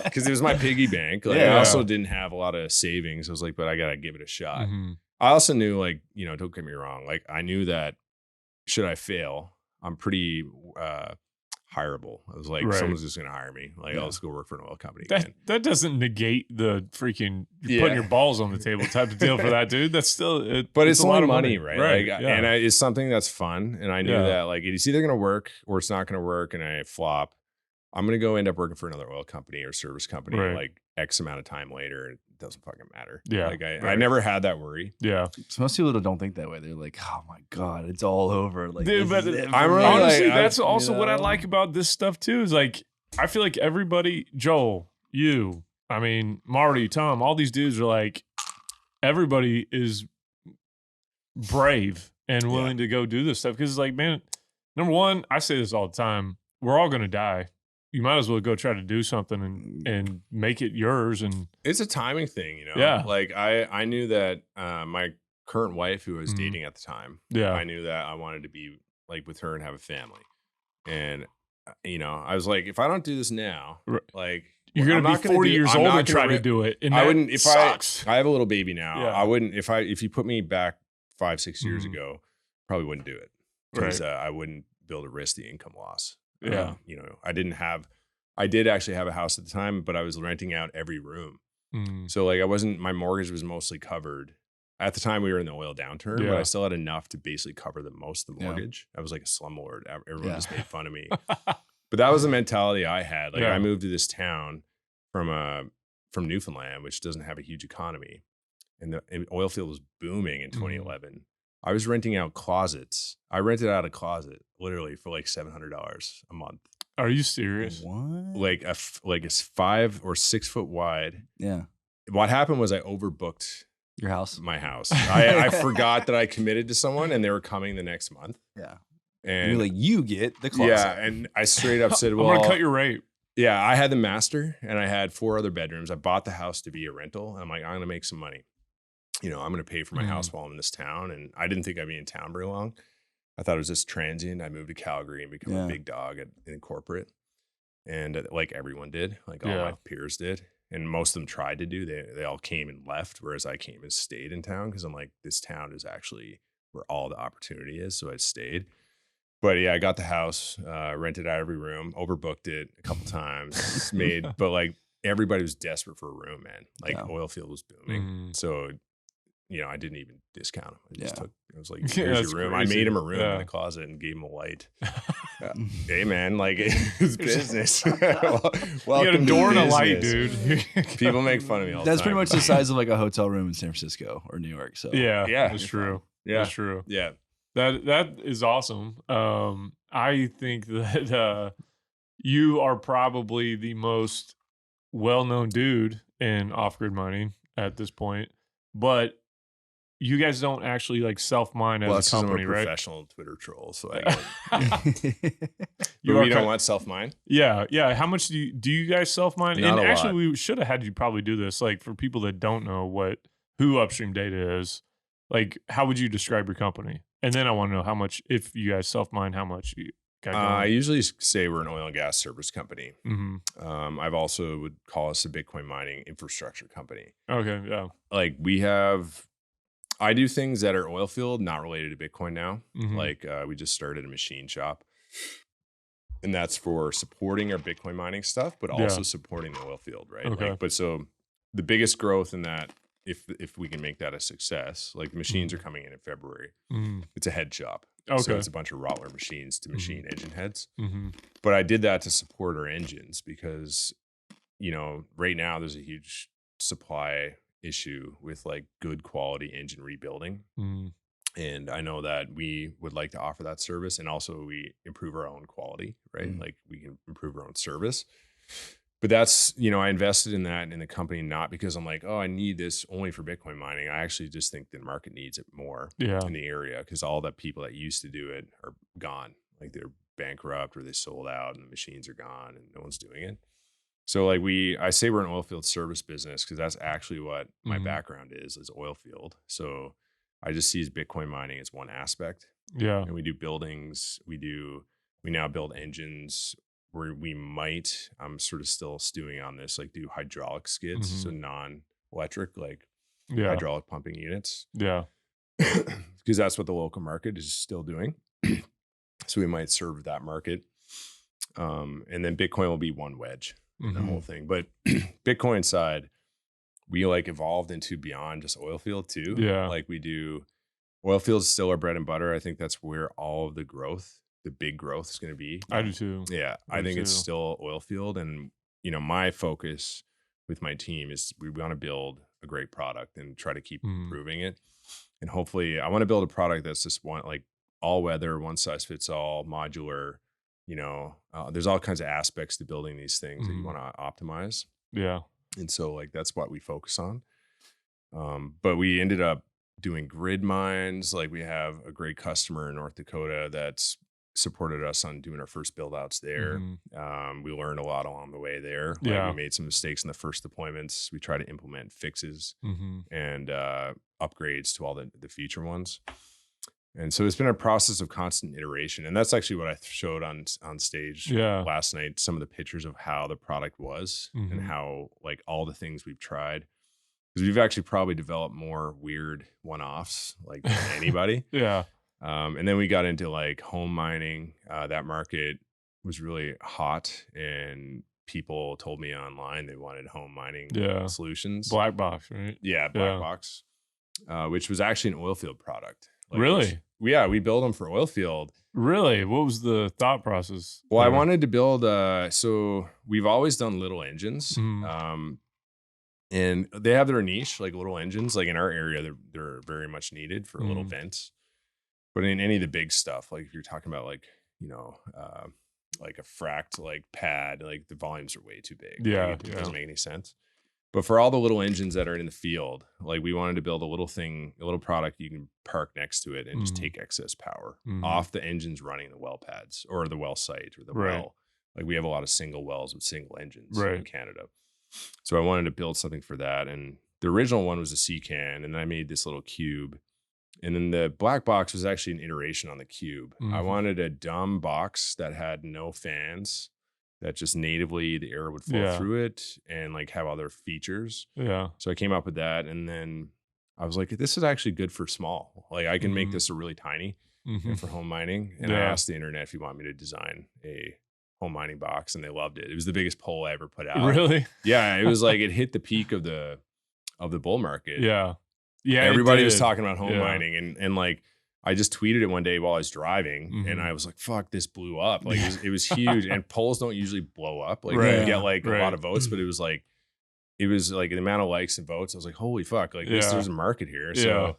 Because it was my piggy bank. Like I also didn't have a lot of savings. I was like, but I got to give it a shot. I also knew like, don't get me wrong. Like I knew that should I fail, I'm pretty, hireable. I was like, someone's just going to hire me. Like, I'll just go work for an oil company. That doesn't negate the freaking putting your balls on the table type of deal for that, dude. That's still, but it's a lot of money, right? Like, yeah. And it's something that's fun. And I knew that like it's either going to work or it's not going to work. And I flop. I'm going to go end up working for another oil company or service company like X amount of time later. It doesn't fucking matter. Yeah. Like I never had that worry. Yeah. So most people don't think that way. They're like, oh my God, it's all over. Like, dude, but I'm really honestly, that's also what I like about this stuff too, is like, I feel like everybody, Joel, you, I mean, Marty, Tom, all these dudes are like, everybody is brave and willing to go do this stuff. Cause it's like, man, number one, I say this all the time. We're all going to die. You might as well go try to do something and make it yours. And it's a timing thing, Yeah. Like I knew that my current wife, who I was dating at the time, I knew that I wanted to be like with her and have a family. And I was like, if I don't do this now, like you're going to be 40 years old and try to do it. And I wouldn't. If sucks. I have a little baby now, I wouldn't. If you put me back 5-6 years ago, probably wouldn't do it because I wouldn't be able to risk the income loss. Yeah. I did actually have a house at the time, but I was renting out every room. So like my mortgage was mostly covered. At the time we were in the oil downturn, but I still had enough to basically cover most of the mortgage. I was like a slumlord. Everyone just made fun of me. But that was the mentality I had. Like I moved to this town from Newfoundland, which doesn't have a huge economy. And the oil field was booming in 2011. I was renting out closets. I rented out a closet literally for like $700 a month. Are you serious? What? Like it's 5 or 6 foot wide. Yeah. What happened was I overbooked your house. My house. I forgot that I committed to someone and they were coming the next month. Yeah. And you're like, you get the closet. Yeah. And I straight up said, well, I'm gonna cut your rate. Yeah. I had the master and I had 4 other bedrooms. I bought the house to be a rental. I'm like, I'm gonna make some money. I'm going to pay for my house while I'm in this town. And I didn't think I'd be in town very long. I thought it was just transient. I moved to Calgary and become a big dog in corporate. And like everyone did, like all my peers did. And most of them tried to do, they all came and left. Whereas I came and stayed in town. Cause I'm like, this town is actually where all the opportunity is. So I stayed. But yeah, I got the house, rented out every room, overbooked it a couple times, but like everybody was desperate for a room, man. Like oil field was booming. So, I didn't even discount them. I was like, here's your room. Crazy. I made him a room in the closet and gave him a light. Hey man, like it's business. You got a door and a light, dude. People make fun of me all the time. That's pretty much the size of like a hotel room in San Francisco or New York. So yeah, that's true. Yeah, that's true. Yeah. That is awesome. I think that you are probably the most well-known dude in off-grid mining at this point, but you guys don't actually like self-mine as a company, I'm a right? professional Twitter troll, so we don't want self-mine. Yeah. How much do you guys self-mine? Not and a actually, lot. we should have had you probably do this, like for people that don't know who Upstream Data is. Like, how would you describe your company? And then I want to know how much, if you guys self-mine, how much you got going. I usually say we're an oil and gas service company. Mm-hmm. I've also would call us a Bitcoin mining infrastructure company. Okay, yeah. Like I do things that are oil field, not related to Bitcoin now. Mm-hmm. Like we just started a machine shop. And that's for supporting our Bitcoin mining stuff, but also supporting the oil field, right? Okay. But so the biggest growth in that, if we can make that a success, like the machines are coming in February. It's a head shop. Okay. So it's a bunch of Rottler machines to machine engine heads. Mm-hmm. But I did that to support our engines because, right now there's a huge supply issue with like good quality engine rebuilding. And I know that we would like to offer that service, and also we improve our own quality, right? Like we can improve our own service. But that's, I invested in that in the company, not because I'm like, oh, I need this only for Bitcoin mining. I actually just think the market needs it more in the area, because all the people that used to do it are gone. Like they're bankrupt or they sold out and the machines are gone and no one's doing it. So like I say we're an oil field service business because that's actually what my background is oil field. So I just see Bitcoin mining as one aspect. Yeah. And we do buildings. We now build engines. Where I'm sort of still stewing on this, like do hydraulic skids, so non-electric, like hydraulic pumping units. Yeah. Because that's what the local market is still doing. So we might serve that market. And then Bitcoin will be one wedge in the whole thing. But Bitcoin side, we like evolved into beyond just oil field too. Yeah. Like we do, oil field is still our bread and butter. I think that's where all of the big growth is going to be. I do too. Yeah. I think it's still oil field. And, my focus with my team is we want to build a great product and try to keep improving it. And hopefully I want to build a product that's just like all weather, one size fits all, modular, there's all kinds of aspects to building these things that you want to optimize. Yeah. And so like, that's what we focus on. But we ended up doing grid mines. Like we have a great customer in North Dakota that's supported us on doing our first build outs there. We learned a lot along the way there. Like we made some mistakes in the first deployments. We try to implement fixes and upgrades to all the future ones. And so it's been a process of constant iteration. And that's actually what I showed on stage last night, some of the pictures of how the product was and how like all the things we've tried. Because we've actually probably developed more weird one-offs like than anybody. And then we got into like home mining. That market was really hot, and people told me online they wanted home mining solutions. Black box, right? Yeah, black box, which was actually an oil field product. Like, really? We build them for oil field. Really? What was the thought process? Well, I wanted to build. So we've always done little engines. And they have their niche, like little engines. Like in our area, they're very much needed for little vents. But in any of the big stuff, like if you're talking about like, like a fracked like pad, like the volumes are way too big. Like, it doesn't make any sense. But for all the little engines that are in the field, like we wanted to build a little product you can park next to it and just take excess power off the engines running the well pads or the well site or the well. Like we have a lot of single wells with single engines in Canada. So I wanted to build something for that. And the original one was a C-can, and then I made this little cube. And then the black box was actually an iteration on the cube. I wanted a dumb box that had no fans, that just natively the air would flow through it and like have other features. So I came up with that. And then I was like, this is actually good for small. Like I can make Mhm. this a really tiny Mhm. and for home mining. And I Yeah. asked the internet if you want me to design a home mining box, and they loved it. It was the biggest poll I ever put out. Really? Yeah, it was like it hit the peak of the bull market. Yeah. Yeah, it Everybody was did. talking about home Yeah. mining, and like I just tweeted it one day while I was driving, and Mhm. I was like, "Fuck, this blew up!" Like it was huge, and polls don't usually blow up. Like Right. you get like a Right. lot of votes, but it was like the amount of likes and votes. I was like, "Holy fuck!" Like Yeah. there's a market here. Yeah. So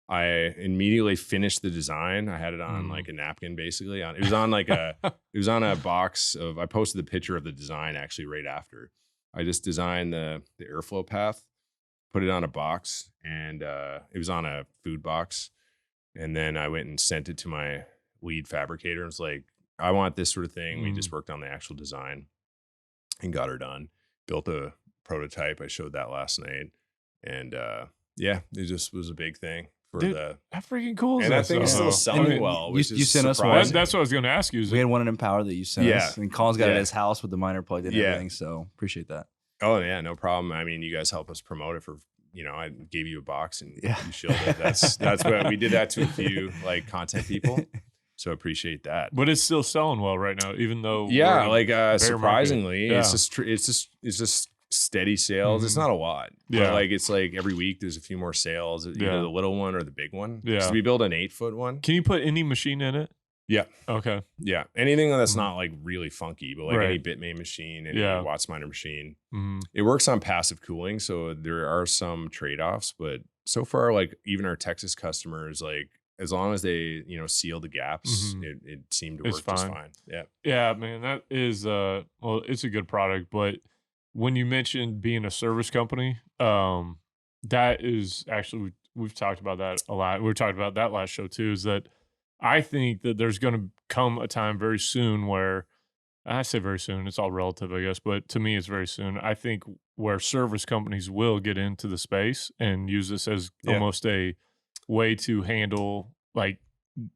I immediately finished the design. I had it on Mm. like a napkin, basically. It was on like it was on a box of. I posted the picture of the design actually right after. I just designed the airflow path, put it on a box, and it was on a food box. And then I went and sent it to my lead fabricator and was like, I want this sort of thing. We just worked on the actual design and got her done. Built a prototype. I showed that last night. And yeah, it just was a big thing for Dude, the. How freaking cool is And that thing is still though? selling And well. you Which is sent us one. surprising. That's what I was going to ask you. Is We it, had one in Empower that you sent Yeah. us, and Colin's got it Yeah. at his house with the miner plugged in and Yeah. everything. So appreciate that. Oh yeah, no problem. I mean, you guys help us promote it for. I gave you a box and Yeah. you shilled it. That's what we did that to a few like content people. So appreciate that. but it's still selling well right now, even though Yeah, we're in like market. surprisingly, Yeah. it's just steady sales. It's Mhm. not a lot. Yeah. But like it's like every week there's a few more sales, either Yeah. the little one or the big one. Yeah. So we build an 8-foot one. Can you put any machine in it? Yeah. Okay. Yeah. Anything that's Mhm. not like really funky, but like any Right. Bitmain machine, any Yeah. Watts miner machine. Mhm. It works on passive cooling, so there are some trade-offs, but so far, like even our Texas customers, like as long as they, seal the gaps, Mhm. it seemed to It's work just fine. fine. Yeah. Yeah, man, that is well, it's a good product, but when you mentioned being a service company, that is actually we've talked about that a lot. We were talking about that last show too, is that I think that there's going to come a time very soon where I say very soon, it's all relative, I guess, but to me it's very soon. I think where service companies will get into the space and use this as Yeah. almost a way to handle like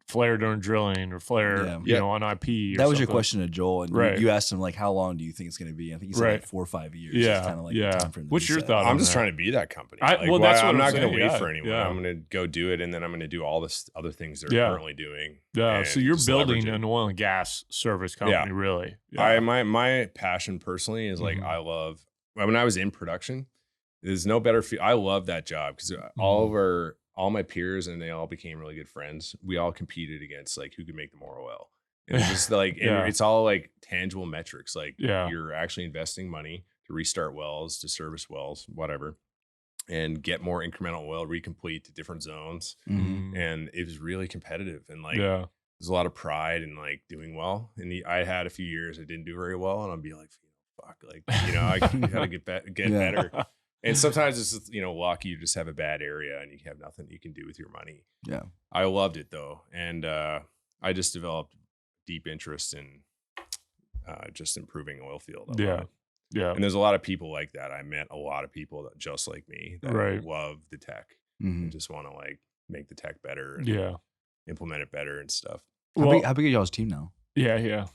flare during drilling or flare, Yeah. you know, on IP. Or That was your something. question to Joel, and Right. you asked him like, how long do you think it's going to be? I think he said Right. like 4 or 5 years. Yeah, Kind of like yeah. the time frame that What's he your said. thought on I'm just that? trying to be that company. Well, that's what I'm I'm not going saying, to wait yeah, for anyone. yeah. I'm going to go do it, and then I'm going to do all this other things they're Yeah. currently doing. Yeah, and so you're just building leverage it. an oil and gas service company, really. My passion personally is like Mhm. I love when I was in production. There's no better feel. I love that job because Mm-hmm. all my peers and they all became really good friends. We all competed against like who could make the more oil. And it's just like Yeah. it's all like tangible metrics. Like Yeah. you're actually investing money to restart wells, to service wells, whatever, and get more incremental oil recomplete to different zones. Mhm. And it was really competitive and like Yeah. there's a lot of pride in like doing well. And I had a few years I didn't do very well, and I'll be like, fuck, like I gotta get Yeah. better. And sometimes it's just, luck. You just have a bad area and you have nothing you can do with your money. Yeah. I loved it though, and I just developed deep interest in just improving oil field. I love it. Yeah. And there's a lot of people like that. I met a lot of people that just like me that Right. love the tech Mhm. and just want to like make the tech better and Yeah. implement it better and stuff. How big is y'all's team now? Yeah.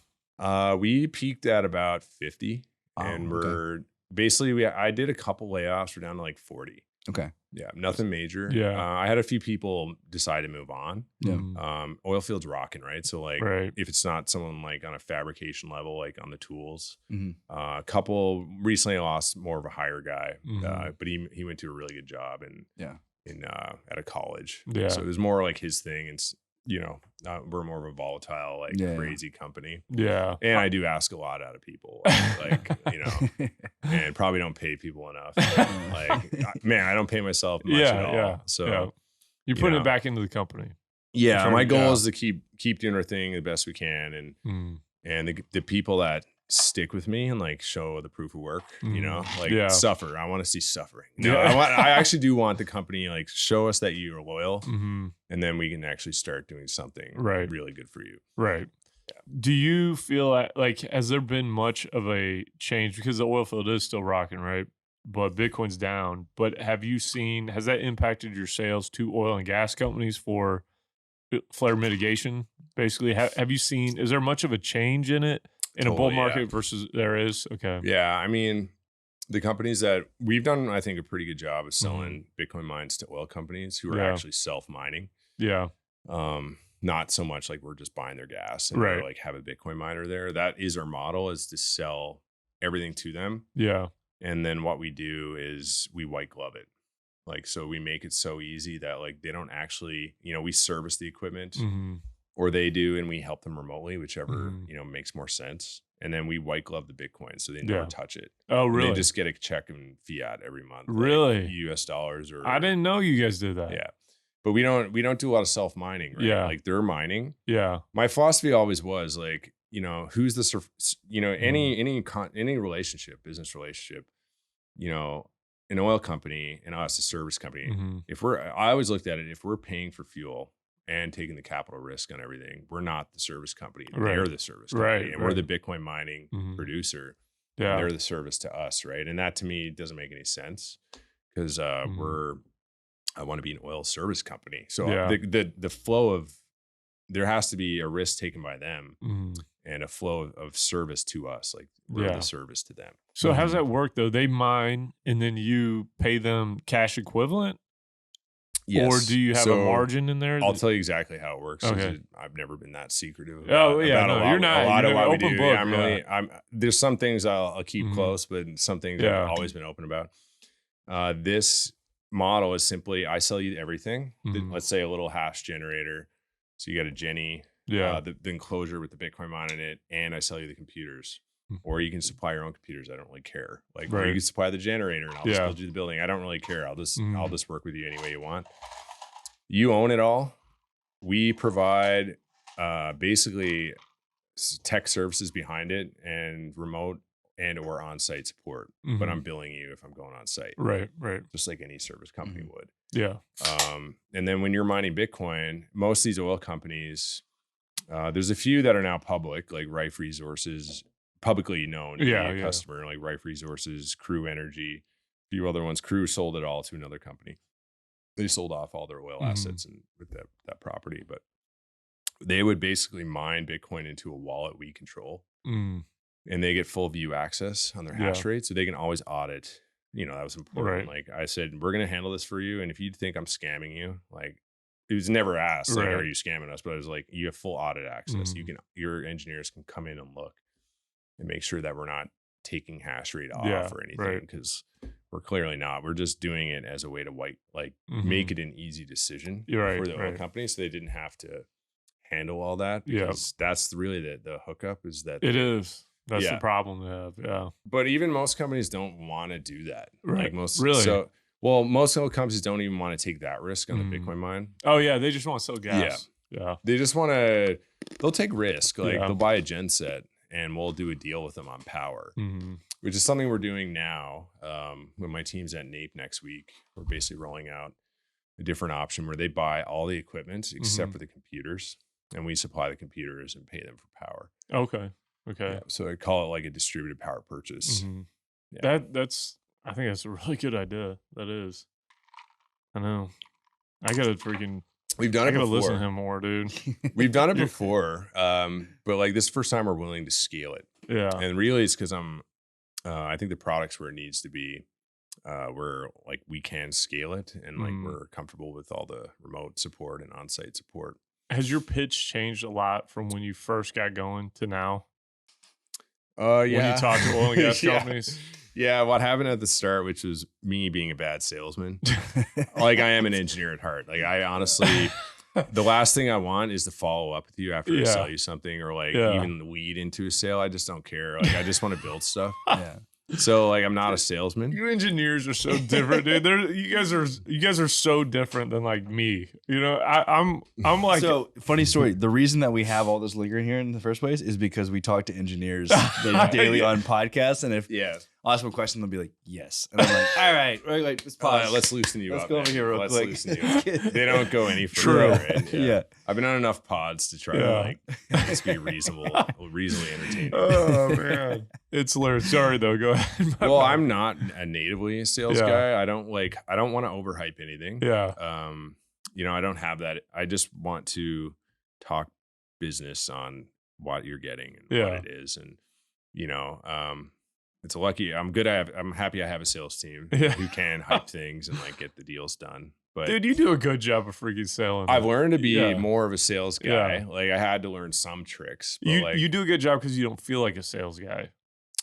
We peaked at about 50, and okay. we're basically I did a couple layoffs. We're down to like 40. Okay. Yeah, nothing major. Yeah. I had a few people decide to move on. Yeah. Mhm. Oil field's rocking, right? So like, Right. if it's not someone like on a fabrication level, like on the tools, Mhm. a couple recently lost more of a higher guy, Mhm. but he went to a really good job and Yeah. at a college. Yeah. So it was more like his thing, and we're more of a volatile, like Yeah. crazy company. Yeah. And I do ask a lot out of people, like and probably don't pay people enough. Man, I don't pay myself much at all. Yeah. So yeah. You're putting it back into the company. yeah, Sure, my goal yeah. is to keep doing our thing the best we can, and Mm. the people that stick with me and like show the proof of work, Yeah. suffer. I want to see suffering. No, Yeah. I actually do want the company like show us that you are loyal, Hmm. and then we can actually start doing something Right. really good for you. Right. Do you feel like has there been much of a change because the oil field is still rocking, right? But Bitcoin's down. But has that impacted your sales to oil and gas companies for flare mitigation? Basically, have you seen? Is there much of a change in it in a bull Totally, yeah. market versus there is? Okay. Yeah, I mean, The companies that we've done, I think, a pretty good job of selling Bitcoin mines to oil companies who are actually self-mining. Yeah. Not so much like we're just buying their gas and Right. like have a Bitcoin miner there. That is our model, is to sell everything to them. Yeah. And then what we do is we white glove it. Like, so we make it so easy that like they don't actually, we service the equipment or they do, and we help them remotely, whichever, makes more sense. And then we white glove the Bitcoin so they never touch it. Oh, really? And they just get a check in fiat every month. Really? Like US dollars or. I didn't know you guys did that. Yeah. But we don't do a lot of self mining, right? Yeah. Like they're mining. Yeah. My philosophy always was like, who's the, any relationship, business relationship, an oil company and us, a service company. I always looked at it, if we're paying for fuel and taking the capital risk on everything, we're not the service company. Right. They're the service company, and we're the Bitcoin mining producer. Yeah. They're the service to us, right? And that to me doesn't make any sense because I want to be an oil service company. So the flow of, there has to be a risk taken by them and a flow of service to us. Like we're the service to them. So how does that work though? They mine and then you pay them cash equivalent? Yes. Or do you have a margin in there? I'll tell you exactly how it works. Okay. I've never been that secretive. You're not. A lot of what we open do. book. There's some things I'll keep close, but some things I've always been open about. This model is simply, I sell you everything. Let's say a little hash generator. So you got a Jenny, the enclosure with the Bitcoin mine in it, and I sell you the computers. Or you can supply your own computers. I don't really care. Like, or you can supply the generator, and I'll just build you the building. I don't really care. I'll just work with you any way you want. You own it all. We provide basically tech services behind it and remote and or on-site support. But I'm billing you if I'm going on site. Right. Just like any service company would. Yeah. And then when you're mining Bitcoin, most of these oil companies, there's a few that are now public, like Rife Resources, publicly known to be a customer, like Rife Resources, Crew Energy, a few other ones. Crew sold it all to another company. They sold off all their oil assets and with that property, but they would basically mine Bitcoin into a wallet we control, and they get full view access on their hash rate, so they can always audit. That was important. Like I said, we're going to handle this for you, and if you think I'm scamming you, like it was never asked, like, are you scamming us? But I was like, you have full audit access. Your engineers can come in and look and make sure that we're not taking hash rate off or anything, because we're clearly not. We're just doing it as a way to make it an easy decision for the oil company, so they didn't have to handle all that. Because that's really the hookup, is that it is. That's the problem they have. Yeah. But even most companies don't want to do that. Right. Like most most oil companies don't even want to take that risk on the Bitcoin mine. Oh yeah, they just want to sell gas. Yeah. They just want to. They'll take risk. Like they'll buy a gen set, and we'll do a deal with them on power, which is something we're doing now. When my team's at NAPE next week, we're basically rolling out a different option where they buy all the equipment except for the computers, and we supply the computers and pay them for power. Okay. Yeah, so I call it like a distributed power purchase. I think that's a really good idea. That is. I know. I gotta freaking. We've done it before. Listen to him more, dude. We've done it before, but like this first time we're willing to scale it. Yeah. And really, it's because I think the product's where it needs to be. Where like we can scale it, and like we're comfortable with all the remote support and on-site support. Has your pitch changed a lot from when you first got going to now? When you talk to oil and gas companies? Yeah, what happened at the start, which was me being a bad salesman. Like I am an engineer at heart. Like I honestly, the last thing I want is to follow up with you after I sell you something, or like even lead into a sale. I just don't care. Like I just want to build stuff. So like I'm not a salesman. You engineers are so different, dude. You guys are so different than like me. I'm like. So funny story. The reason that we have all this liquor here in the first place is because we talk to engineers daily on podcasts, and if I'll ask them a question, they'll be like, "Yes," and I'm like, "All right, let's pause. Let's loosen you up. Let's go over here real quick." Loosen you up. They don't go any further. True. Right? I've been on enough pods to try to like let's be reasonably entertaining. Oh man, it's hilarious. Sorry though, go ahead. Well, I'm not a natively a sales guy. I don't want to overhype anything. Yeah. I don't have that. I just want to talk business on what you're getting and what it is, and it's a lucky. I'm happy I have a sales team who can hype things and like get the deals done. But dude, you do a good job of freaking selling. I've learned to be more of a sales guy. Yeah. Like I had to learn some tricks. But You do a good job because you don't feel like a sales guy.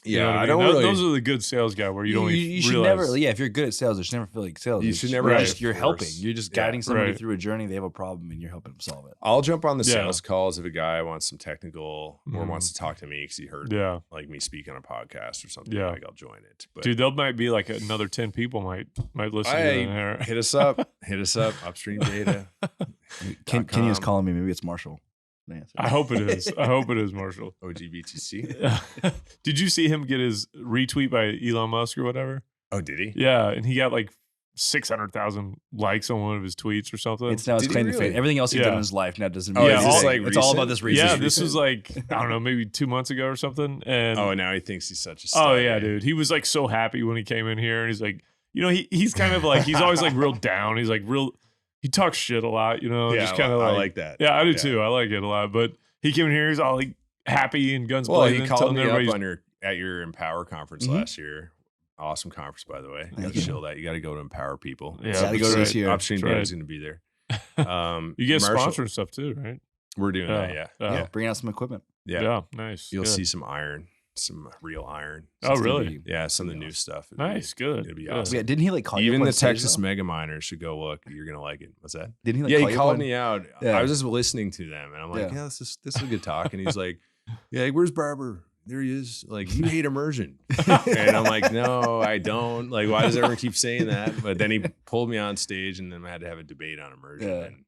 You know what I mean? don't really. Those are the good sales guy where you don't you should realize. never. Yeah, if you're good at sales, you should never feel like sales. You It's should never just- You're helping. force. You're just Yeah. guiding somebody Right. through a journey. They have a problem, and you're helping them solve it. I'll jump on the Yeah. sales calls if a guy wants some technical or Mhm. wants to talk to me because he heard Yeah. like me speak on a podcast or something. Yeah. Like I'll join it. But Dude, there might be like another 10 people might listen to that. hit us up. Hit us up. Upstream Data. Kenny is .com. calling me. Maybe it's Marshall. I hope it is. I hope it is, Marshall. OGBTC. Did you see him get his retweet by Elon Musk or whatever? Oh, did he? Yeah, and he got like 600,000 likes on one of his tweets or something. It's now his Did he claim to really? fame. Everything else he's Yeah. done in his life now doesn't Oh, mean is this, anything. like, It's all recent? about this reason. yeah, this was like, I don't know, maybe 2 months ago or something. And Oh, now he thinks he's such a oh star. yeah, dude. He was like so happy when he came in here, and he's like, you know, he's kind of like, he's always like real down. He's like he talks shit a lot, you know, Yeah, just kind of I like, like that. yeah, I do too. I like it a lot. But he came in here, he's all like happy and guns Well, blazing. he called telling me everybody up he's- at your Empower conference Mhm. last year. Awesome conference, by the way. You got Thank to you. show that. You got to go to Empower people. Yeah, Gotta go that's to this right. year. Upstream That's Data right. is going to be there. You get Marshall- sponsor and stuff too, right? We're doing that. Yeah. Yeah. Yeah, bring out some equipment. Yeah. Yeah, nice. You'll good. see some iron, some real iron. Oh, It's gonna really? be- Yeah, some of the Yeah. new stuff. Nice, good. It'd be good. awesome. Yeah, didn't he like call you Even up the on stage, Texas though? mega miners should go look. You're gonna like it. What's that? Didn't he like Yeah, call he you called up on- me out. Yeah. I was just listening to them, and I'm like, Yeah. yeah, this is a good talk. And he's like, yeah, like, where's Barbour? There he is. Like, you hate immersion. And I'm like, no, I don't. Like, why does everyone keep saying that? But then he pulled me on stage, and then I had to have a debate on immersion. Yeah. And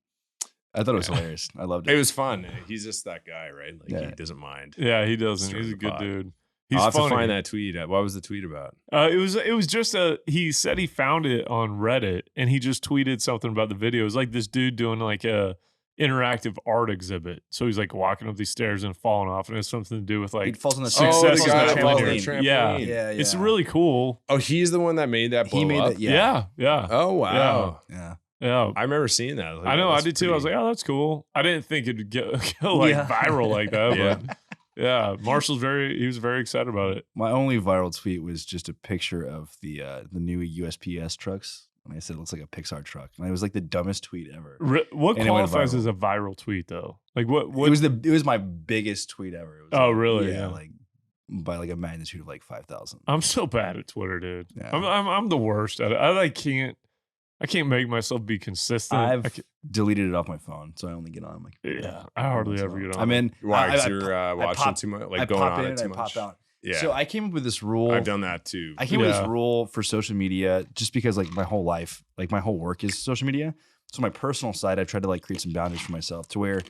I thought it was hilarious. I loved it it. was fun. He's just that guy, right? Like, Yeah. he doesn't mind. Yeah, he doesn't. Stir He's a the good pot. dude. He's I'll have funny. to find that tweet. What was the tweet about? It was just he said he found it on Reddit, and he just tweeted something about the video. It was like this dude doing like a interactive art exhibit. So he's like walking up these stairs and falling off, and it has something to do with He like falls on the Success Oh, the is guy the that falls on the trampoline. trampoline. Yeah. Yeah, It's yeah. really cool. Oh, he's the one that made that blow He made up? that. Yeah. Yeah. Oh, wow. Yeah. Yeah. I remember seeing that. I know, I did too. I was like, oh, that's cool. I didn't think it'd go like Yeah. viral like that, Yeah. but yeah, he was very excited about it. My only viral tweet was just a picture of the new USPS trucks, and I said it looks like a Pixar truck, and it was like the dumbest tweet ever. What And it went qualifies viral. as a viral tweet though? Like what? It was my biggest tweet ever. It was Oh, like, really? Yeah, Yeah. like by like a magnitude of like 5,000. I'm so bad at Twitter, dude. Yeah. I'm the worst at it. I can't make myself be consistent. I've deleted it off my phone, so I only get on like Yeah, I hardly ever get on. I'm in. Why? Because I you're watching pop- too much? I Like going pop on in it too and I much? pop out. Yeah. So I came up with this rule. I've done that too. I came up with Yeah. this rule for social media just because like my whole life, like my whole work is social media. So my personal side, I've tried to like create some boundaries for myself to where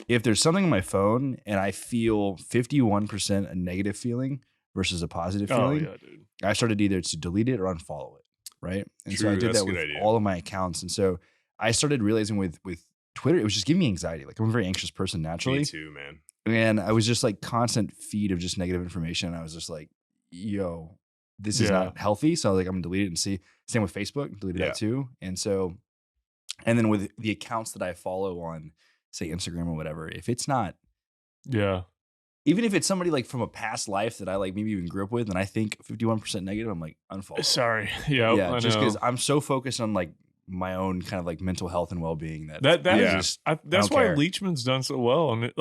if there's something on my phone and I feel 51% a negative feeling versus a positive oh feeling, yeah, dude. I started either to delete it or unfollow it. Right. And so True, I did that's that a good with idea. all of my accounts. And so I started realizing with Twitter, it was just giving me anxiety. Like I'm a very anxious person naturally. Me too, man. And I was just like constant feed of just negative information. And I was just like, yo, this is Yeah. not healthy. So like I'm gonna delete it and see. Same with Facebook, deleted Yeah. that too. And so, and then with the accounts that I follow on, say Instagram or whatever, if it's not, Yeah, even if it's somebody like from a past life that I like maybe even grew up with, and I think 51% negative, I'm like unfollow. sorry. Yeah, Yeah, I just know. because I'm so focused on like my own kind of like mental health and well being that That I Yeah. just that's don't why care. Leachman's done so well, and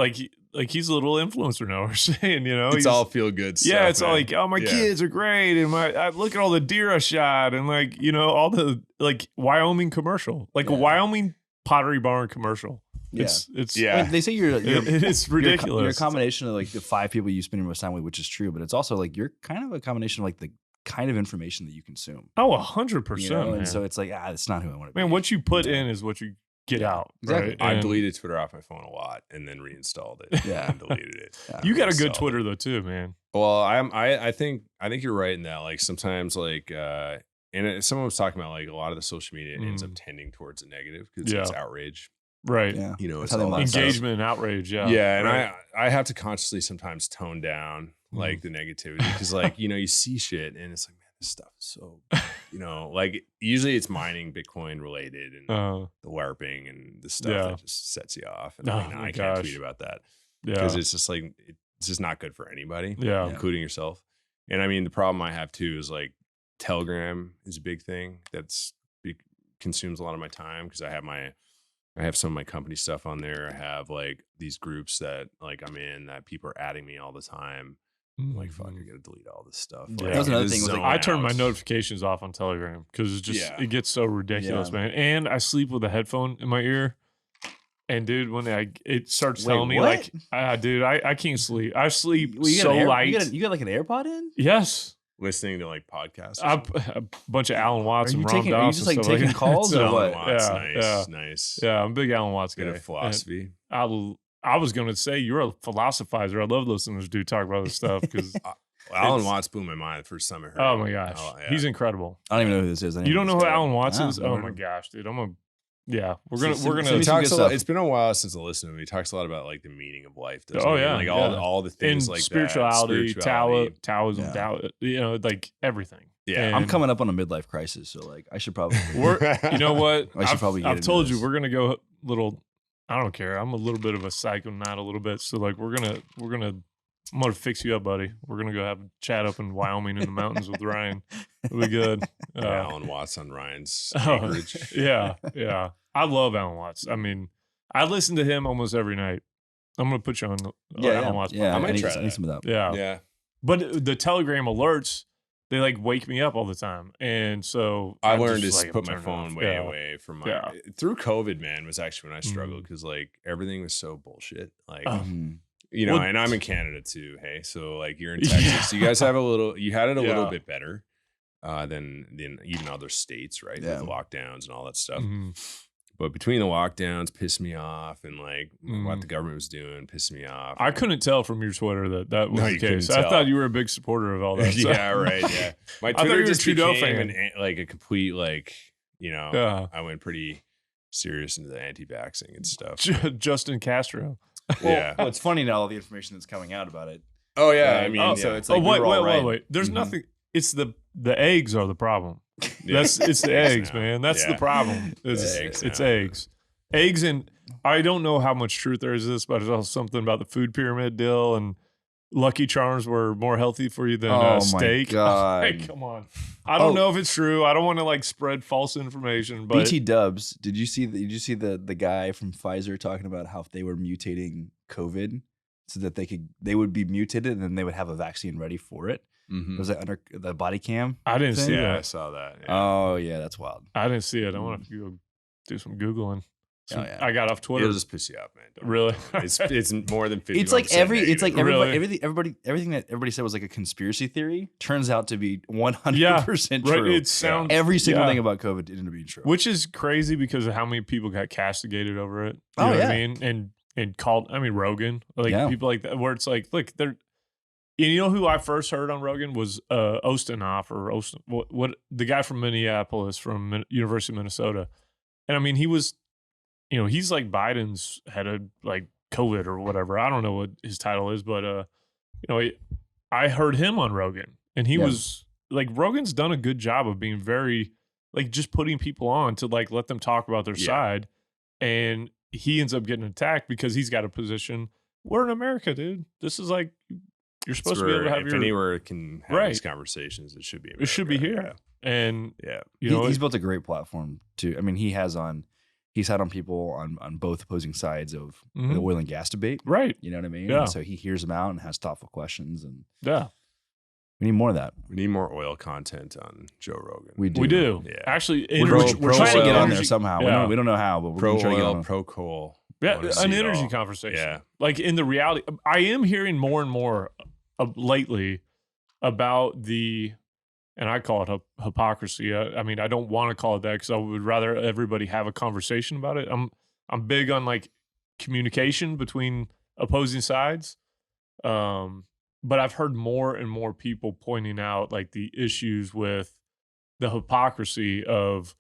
he's a little influencer now. We're saying, you know, It's he's, all feel good stuff. yeah, it's all man. like, oh, my Yeah. kids are great, and I look at all the deer I shot, and like, you know, all the like Wyoming commercial, like a Yeah. Wyoming Pottery Barn commercial. Yeah. It's Yeah. I mean, they say you're it's You're ridiculous. a combination of like the 5 people you spend your most time with, which is true, but it's also like you're kind of a combination of like the kind of information that you consume. Oh, You 100%. know? Man. And so it's like, it's not who I want to be. Man, what you put Yeah. in is what you get Yeah, out. exactly. Right? I And deleted Twitter off my phone a lot and then reinstalled it. Yeah. And deleted it. Yeah. You got a good Reinstalled Twitter it. though too, man. Well, I think you're right in that. Like sometimes like someone was talking about like a lot of the social media ends up tending towards a negative because it's Yeah. outrage. Right. Yeah. You know, That's it's how they all monetize. Engagement and outrage. Yeah. Yeah, and Right. I have to consciously sometimes tone down like the negativity because like you see shit and it's like, man, this stuff is so like usually it's mining Bitcoin related and the LARPing and the stuff Yeah. that just sets you off and Oh like, my I can't gosh. tweet about that Yeah. because it's just like it's just not good for anybody, Yeah. including yourself. And I mean, the problem I have too is like Telegram is a big thing consumes a lot of my time because I have some of my company stuff on there. I have like these groups that like I'm in that people are adding me all the time. I'm like, fuck, I gotta delete all this stuff. Yeah. Like, That was another thing. Was like, I turn my notifications off on Telegram because it gets so ridiculous, man. And I sleep with a headphone in my ear. And dude, when it starts telling me what? like, dude, I can't sleep. I sleep Well, so light. You got like an AirPod in? Yes. listening to like podcasts. A bunch of Alan Watts and Ram Are you Dass just and like stuff taking that. calls or Alan what? Watts, nice. Yeah, I'm a big Alan Watts guy. Bit of philosophy. And I was going to say you're a philosophizer. I love listening to this dude talk about this stuff because Alan Watts blew my mind the first time I heard. oh him. my gosh, yeah. he's incredible. I don't even know who this is. You don't know who Alan Watts No, is? never Oh heard my of him. gosh, dude, we're gonna Send He me some talks good a lot. stuff. It's been a while since I listened to him. He talks a lot about like the meaning of life. Doesn't Oh, he? yeah, And, like yeah. all the things in like spirituality, that. Spirituality. Taoism, Yeah. Tao, like everything. Yeah. And I'm coming up on a midlife crisis, so like I should probably. you know what? I should probably get I've into told you this. we're gonna go little. I don't care. I'm a little bit of a psychonaut a little bit. So like I'm gonna fix you up, buddy. We're gonna go have a chat up in Wyoming in the mountains with Ryan. It'll be good. Alan Watts on Ryan's Oh, acreage. yeah. I love Alan Watts. I mean, I listen to him almost every night. I'm gonna put you on Alan Watts. Yeah, I might try I that. need some of that. Yeah. Yeah. But the Telegram alerts, they like wake me up all the time, and so I I'm learned just, to like, put my turn it phone off. way Yeah. away from my. Yeah. Through COVID, man, was actually when I struggled Mm. because like everything was so bullshit. Like Mhm. you know, Well, and I'm in Canada too. Hey, so like you're in Texas, you guys have you had it a little Yeah. bit better than even other states, right? Yeah. With the lockdowns and all that stuff. Mhm. But between the lockdowns, pissed me off, and like Mm. what the government was doing, pissed me off. I couldn't tell from your Twitter that was No, the you couldn't case. I tell. thought you were a big supporter of all that. stuff. Yeah, right. Yeah, my thought you Twitter were a just Trudeau became fan. like a complete like Yeah. I went pretty serious into the anti-vaxxing and stuff. Justin Castro. Yeah. Well, it's funny now all the information that's coming out about it. Oh yeah. Right? I mean, Oh, yeah. so it's like oh wait, we were all right. wait. There's Mhm. nothing. It's the eggs are the problem. Yeah. It's the Eggs eggs, now. man. That's the Yeah. problem. It's It's eggs now. eggs. Eggs, and I don't know how much truth there is to this, but it's also something about the food pyramid deal, and Lucky Charms were more healthy for you than Oh my steak. God. Hey, come on. I don't Oh. know if it's true. I don't want to like spread false information, but BT Dubs. Did you see the guy from Pfizer talking about how they were mutating COVID so that they would be mutated and then they would have a vaccine ready for it? Mhm. Was it under the body cam? I didn't see Yeah, I that. saw that. Yeah. Oh yeah, that's wild. I didn't see it. I want to go do some Googling. Oh, yeah. I got off Twitter. It'll just piss you off, man. Don't- Really? It's more than 50. It's like everything Really? everything that everybody said was like a conspiracy theory turns out to be 100% Right. true. It sounds Every single yeah. thing about COVID ended up being true. Which is crazy because of how many people got castigated over it. You Oh, know what yeah. I mean? And called, Rogan, like Yeah. people like that, where it's like, look, they're, you know who I first heard on Rogan was Ostinoff or what the guy from Minneapolis from University of Minnesota. And I mean, he was, he's like Biden's head of like COVID or whatever. I don't know what his title is, but, I heard him on Rogan and he Yeah. was like, Rogan's done a good job of being very, like just putting people on to like let them talk about their Yeah. side, and he ends up getting attacked because he's got a position. We're in America, dude. This is like you're supposed to be able to have if your anywhere can have Right. these conversations, it should be. It should be America. here. And Yeah. He's built a great platform too. I mean, he's had on people on both opposing sides of Mhm. the oil and gas debate. right, You know what I mean? Yeah. And so he hears them out and has thoughtful questions, and yeah, we need more of that. We need more oil content on Joe Rogan. we do. Yeah. Actually, We're trying to get on there energy- somehow. Yeah. We don't know how, but we're Pro gonna try to get oil, on. pro coal. I Yeah, wanna see an it energy all. conversation. Yeah. Like in the reality, I am hearing more and more lately about the, and I call it hypocrisy. I mean, I don't want to call it that because I would rather everybody have a conversation about it. I'm big on like communication between opposing sides. But I've heard more and more people pointing out like the issues with the hypocrisy of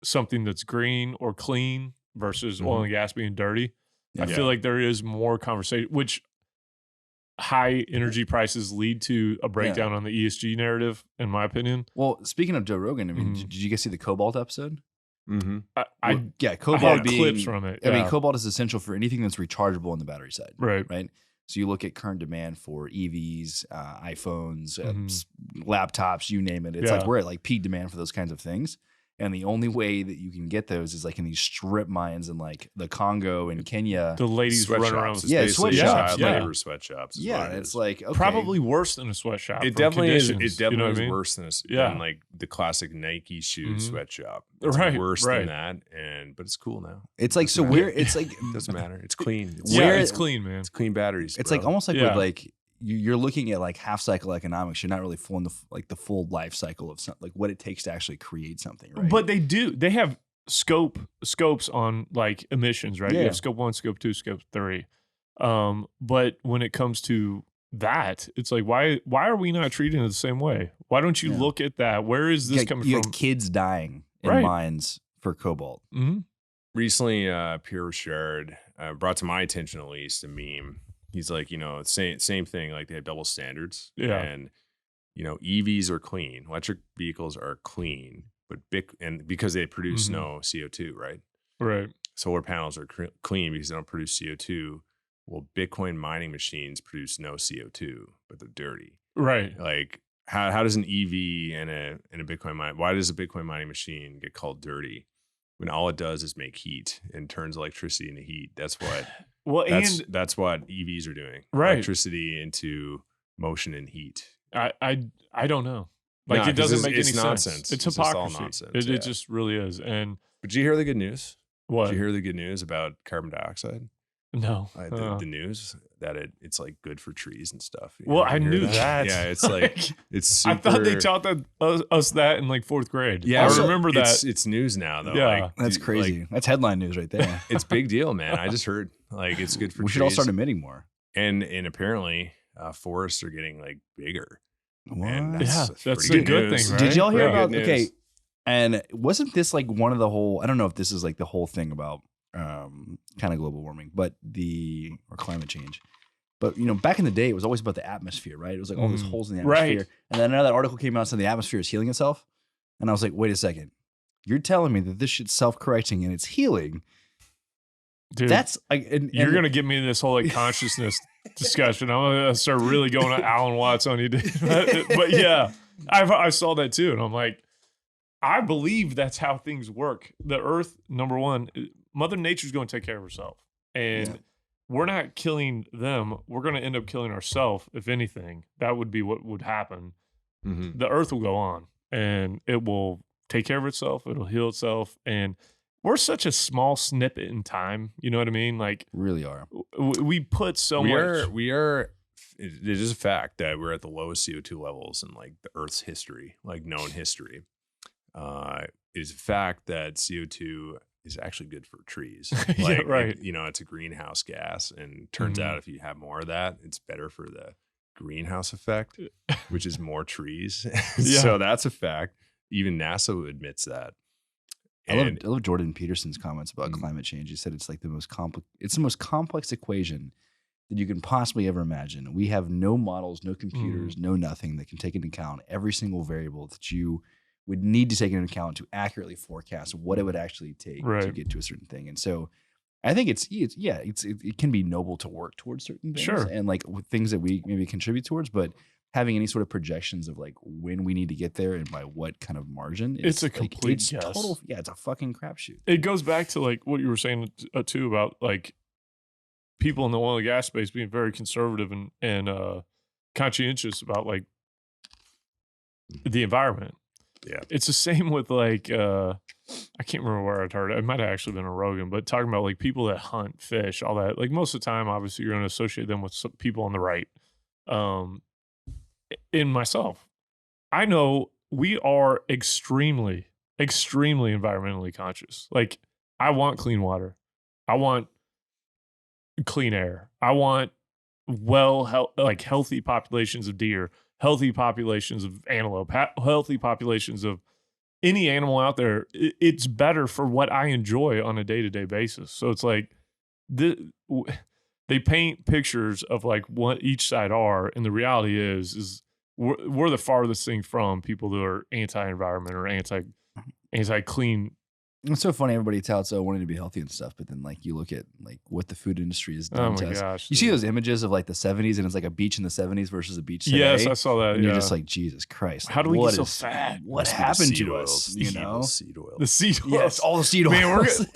something that's green or clean versus oil and gas being dirty. I Yeah. feel like there is more conversation, which high energy prices lead to a breakdown on the ESG narrative, in my opinion. Well, speaking of Joe Rogan, I mean, Mhm. did you guys see the cobalt episode? Mm-hmm. Yeah, I cobalt had being clips from it. I mean, yeah. cobalt is essential for anything that's rechargeable on the battery side, Right. right? So you look at current demand for EVs, iPhones, Mhm. laptops, you name it. It's like Yeah. we're at like peak demand for those kinds of things. And the only way that you can get those is like in these strip mines in like the Congo and Kenya. The ladies run around. Sweatshops. It's Yeah, basically sweatshops, child yeah. labor sweatshops. Is Yeah, what it it's is. like, okay. Probably worse than a sweatshop. It from definitely is. conditions, It definitely you know is what I mean? worse Yeah. than like the classic Nike shoe Mhm. sweatshop. It's Right, worse right. than that, but it's cool now. It's like, so Doesn't matter. we're, it's like, It doesn't matter. It's clean. It's, Yeah, Where- it's clean, man. it's clean batteries. it's bro. like almost like Yeah. with like, you're looking at like half cycle economics. You're not really full in the full life cycle of something, like what it takes to actually create something, right? But they have scopes on like emissions, right? You Yeah. have scope 1, scope 2, scope 3. But when it comes to that, it's like why are we not treating it the same way? Why don't you Yeah. look at that? Where is this coming you from? got kids dying in Right. mines for cobalt. Mhm. Recently, Pierre Richard brought to my attention at least a meme. He's like, same thing. Like they have double standards. Yeah. And EVs are clean. Electric vehicles are clean, but because they produce Mhm. no CO2, right? Right. Solar panels are clean because they don't produce CO2. Well, Bitcoin mining machines produce no CO2, but they're dirty. Right. Like how does an EV and a Bitcoin mine? Why does a Bitcoin mining machine get called dirty when all it does is make heat and turns electricity into heat? That's what Well, that's what EVs are doing. Right. Electricity into motion and heat. I don't know. Like Nah, it doesn't 'cause make it's any nonsense. sense. It's It's just all hypocrisy. nonsense, It yeah. just really is. And But did you hear the good news? what? Did you hear the good news about carbon dioxide? No. The news that it's like good for trees and stuff. You Well, ever I hear knew that. Yeah, it's like it's super. I thought they taught us that in like 4th grade. Yeah, I so remember that. It's news now though. Yeah. Like, That's crazy. That's headline news right there. It's big deal, man. I just heard like it's good for We trees. should all start emitting more. and apparently forests are getting like bigger. What? And Yeah, that's pretty a good news. thing, right? Did y'all hear Yeah. about, Good okay, news. and wasn't this like one of the whole, I don't know if this is like the whole thing about kind of global warming, but or climate change. But, back in the day, it was always about the atmosphere, right? It was like all these holes in the Right. atmosphere. And then another article came out saying the atmosphere is healing itself. And I was like, wait a second. You're telling me that this shit's self-correcting and it's healing. Dude, That's and you're gonna give me this whole like consciousness discussion. I'm gonna start really going to Alan Watts on you, dude. But yeah, I saw that too, and I'm like, I believe that's how things work. The Earth, number one, Mother Nature's going to take care of herself, and Yeah. we're not killing them. We're going to end up killing ourselves. If anything, that would be what would happen. Mhm. The Earth will go on, and it will take care of itself. It'll heal itself, and we're such a small snippet in time. You know what I mean? Like really are. we put so we much. we are. It is a fact that we're at the lowest CO2 levels in like the Earth's history, like known history. It is a fact that CO2 is actually good for trees. Yeah, Like, right. it's a greenhouse gas, and turns Mhm. out if you have more of that, it's better for the greenhouse effect, which is more trees. Yeah. So that's a fact. Even NASA admits that. I love Jordan Peterson's comments about Mhm. climate change. He said it's like the most complex equation that you can possibly ever imagine. We have no models, no computers, no nothing that can take into account every single variable that you would need to take into account to accurately forecast what it would actually take to Right. get to a certain thing. And so I think it can be noble to work towards certain things Sure. and like with things that we maybe contribute towards, but having any sort of projections of like when we need to get there and by what kind of margin, It's a like, complete guess. it's a fucking crapshoot. It goes back to like what you were saying too about like people in the oil and gas space being very conservative and conscientious about like the environment. Yeah. It's the same with like I can't remember where I'd heard it. It might have actually been a Rogan, but talking about like people that hunt, fish, all that. Like most of the time, obviously, you're going to associate them with some people on the right. In myself, I know we are extremely environmentally conscious. Like I want clean water. I want clean air. I want healthy populations of deer, healthy populations of antelope, healthy populations of any animal out there. It's better for what I enjoy on a day-to-day basis. So it's like they paint pictures of like what each side are, and the reality is we're the farthest thing from people that are anti-environment or anti-clean It's so funny. Everybody touts wanting to be healthy and stuff, but then like you look at like what the food industry has Oh done my to us. gosh. You see dude. those images of like the 70s, and it's like a beach in the 70s versus a beach today. Yes, I saw that. And you're Yeah. just like, Jesus Christ! How like, do we get what so is- fat? What Must be the happened seed to oils, us? the You evil know? seed oil. The seed Yeah, it's oils. all the seed Man, oils.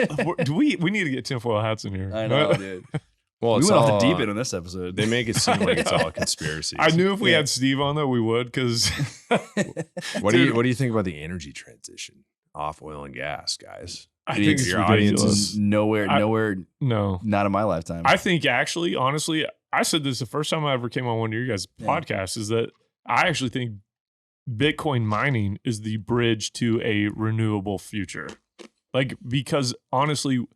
we need to get tinfoil hats in here. I know, dude. Well, We it's went off the all, deep end on this episode. They make it seem like it's all conspiracies. I knew if we Yeah. had Steve on though, we would because What do you think about the energy transition off oil and gas, guys? I think it's Your audience ridiculous. is- nowhere, I- nowhere, No, not in my lifetime. I think actually, honestly, I said this the first time I ever came on one of your guys' Yeah. podcasts is that I actually think Bitcoin mining is the bridge to a renewable future. Like, because honestly,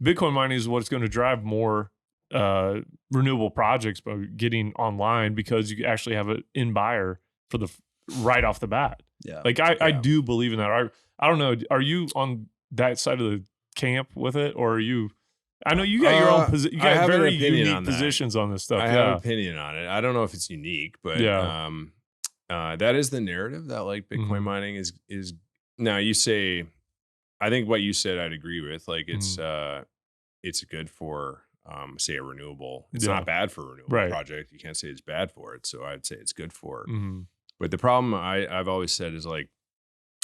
Bitcoin mining is what's going to drive more renewable projects by getting online because you actually have an in buyer for the right off the bat. yeah. Like, I do believe in that. I don't know. Are you on that side of the camp with it, or are you? I know you got your own position. You I got have an very opinion unique on that. positions on this stuff. I yeah. have an opinion on it. I don't know if it's unique, but Yeah. that is the narrative that like Bitcoin Mhm. mining is now you say, I think what you said I'd agree with. Like it's good for say a renewable. It's Yeah. not bad for a renewable Right. project. You can't say it's bad for it. So I'd say it's good for it. Mhm. But the problem I've always said is like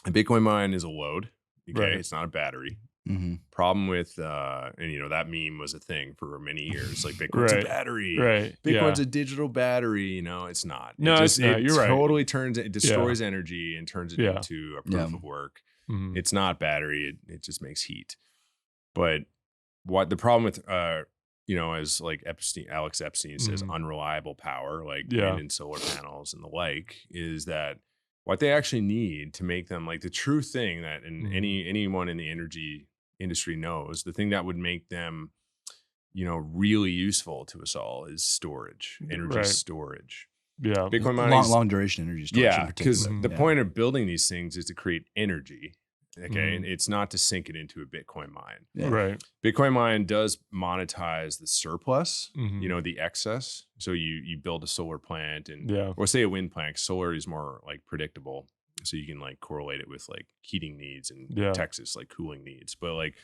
a Bitcoin mine is a load. Okay. Right. It's not a battery. Mm-hmm. Problem with and you know that meme was a thing for many years. Like Bitcoin's Right. a battery. Right. Bitcoin's yeah. a digital battery. You know, it's not. No, it's not. You're right. Totally it destroys energy and turns it Yeah. into a proof Yeah. of work. Mhm. It's not battery. It just makes heat. But what the problem with you know, as like Alex Epstein says, Mhm. unreliable power, like Yeah. wind and solar panels and the like, is that what they actually need to make them like the true thing that Mhm. anyone in the energy industry knows, the thing that would make them, you know, really useful to us all is storage, energy Right. storage. Yeah. Bitcoin mining, long duration energy storage. yeah, in because particular. the Yeah. point of building these things is to create energy. Okay, Mhm. and it's not to sink it into a Bitcoin mine. Yeah. Right. Bitcoin mine does monetize the surplus, Mhm. you know, the excess. So you build a solar plant and Yeah. or say a wind plant. 'Cause solar is more like predictable, so you can like correlate it with like heating needs and Yeah. Texas like cooling needs. But like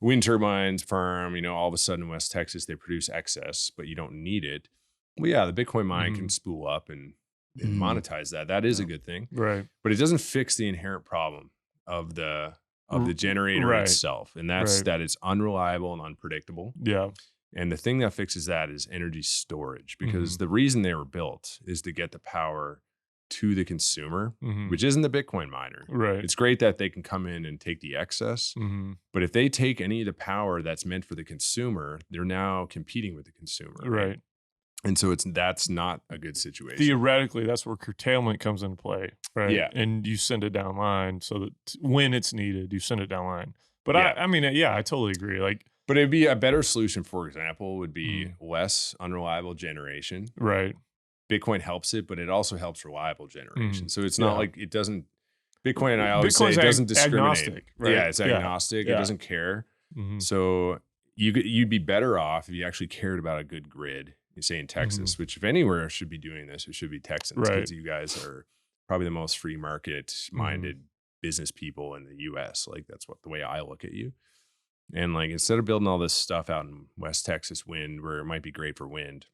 wind turbines, farm, you know, all of a sudden in West Texas they produce excess, but you don't need it. Well, yeah, the Bitcoin mine can Mhm. spool up and Mhm. monetize that. That is a good thing, Right. but it doesn't fix the inherent problem of the generator Right. itself, and that's Right. that it's unreliable and unpredictable. Yeah. And the thing that fixes that is energy storage, because Mhm. the reason they were built is to get the power to the consumer, Mhm. which isn't the Bitcoin miner. Right. It's great that they can come in and take the excess, Mhm. but if they take any of the power that's meant for the consumer, they're now competing with the consumer. Right. And so that's not a good situation. Theoretically, that's where curtailment comes into play, right? Yeah. And you send it down line so that when it's needed, you send it down line. But Yeah. I mean, yeah, I totally agree. Like, But it'd be a better solution, for example, would be Mm. less unreliable generation. right. Bitcoin helps it, but it also helps reliable generation. So it's not Yeah. like it doesn't. Bitcoin, I always Bitcoin's say, it doesn't discriminate. agnostic, right? Yeah, it's Yeah. agnostic. It Yeah. doesn't care. Mhm. So you'd be better off if you actually cared about a good grid. You say in Texas, which if anywhere should be doing this, it should be Texans, Mm-hmm. Right. because you guys are probably the most free market minded business people in the U.S. Like that's the way I look at you. And like instead of building all this stuff out in West Texas wind, where it might be great for wind,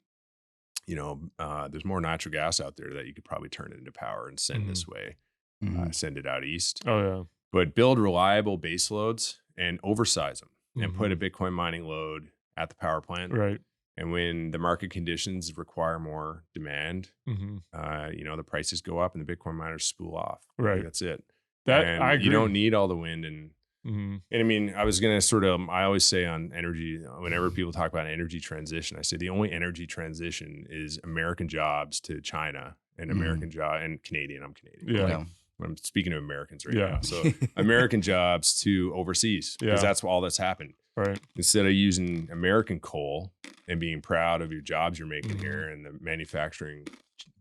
you know, there's more natural gas out there that you could probably turn it into power and send this way, Mhm. send it out east. Oh, yeah. But build reliable base loads and oversize them and put a Bitcoin mining load at the power plant. Right. And when the market conditions require more demand, Mhm. you know, the prices go up and the Bitcoin miners spool off. Right. That's it. That And I agree. you don't need all the wind and Mhm. I mean, I was going to I always say on energy, whenever people talk about energy transition, I say the only energy transition is American jobs to China and American job and Canadian. I'm Canadian. Yeah. Like, I'm speaking to Americans right Yeah. now. So American jobs to overseas, because Yeah. that's all that's happened. Right. Instead of using American coal and being proud of your jobs you're making Mhm. here and the manufacturing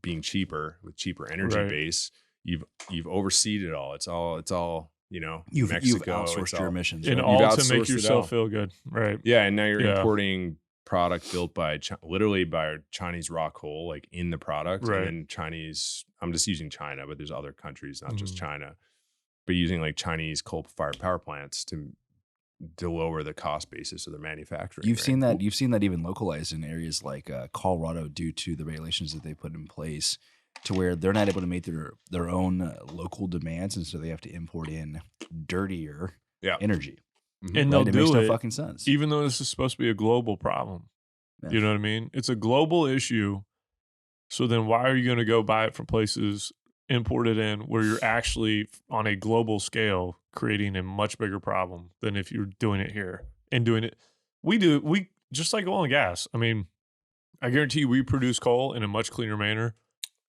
being cheaper with cheaper energy Right. base, you've overseed it all. It's all, you know, You've Mexico. outsourced it's your all- emissions. And right? all to outsourced make it all. yourself feel good. Right. Yeah, and now you're Yeah. importing product built by literally by Chinese raw coal, like in the product, Right. and then Chinese. I'm just using China, but there's other countries, not just Mhm. China, but using like Chinese coal-fired power plants to to lower the cost basis of their manufacturing. You've right? seen that. You've seen that even localized in areas like Colorado due to the regulations that they put in place, to where they're not able to meet their own local demands, and so they have to import in dirtier Yeah. energy. And Right? they'll It makes do no it fucking sense. even though this is supposed to be a global problem. Yeah. You know what I mean? It's a global issue. So then why are you going to go buy it from places, import it in, where you're actually on a global scale creating a much bigger problem than if you're doing it here and doing it? We just like oil and gas. I mean, I guarantee you we produce coal in a much cleaner manner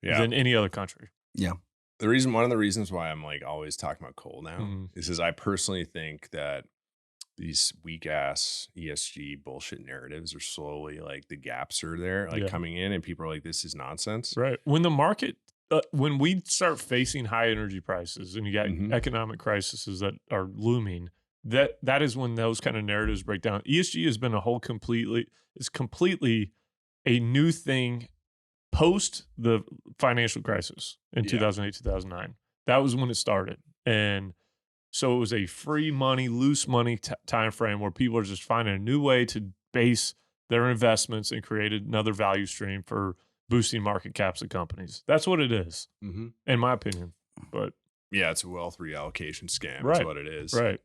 than any other country. Yeah. One of the reasons why I'm like always talking about coal now Mhm. is I personally think that these weak ass ESG bullshit narratives are slowly like the gaps are there, like Yeah. coming in, and people are like, this is nonsense. Right. When the market, when we start facing high energy prices and you got Mhm. economic crises that are looming, that is when those kind of narratives break down. ESG has been it's completely a new thing post the financial crisis in Yeah. 2008, 2009. That was when it started. And so it was a free money, loose money time frame where people are just finding a new way to base their investments and create another value stream for boosting market caps of companies. That's what it is, Mm-hmm. in my opinion. But Yeah, it's a wealth reallocation scam. Right. Is what it is. right,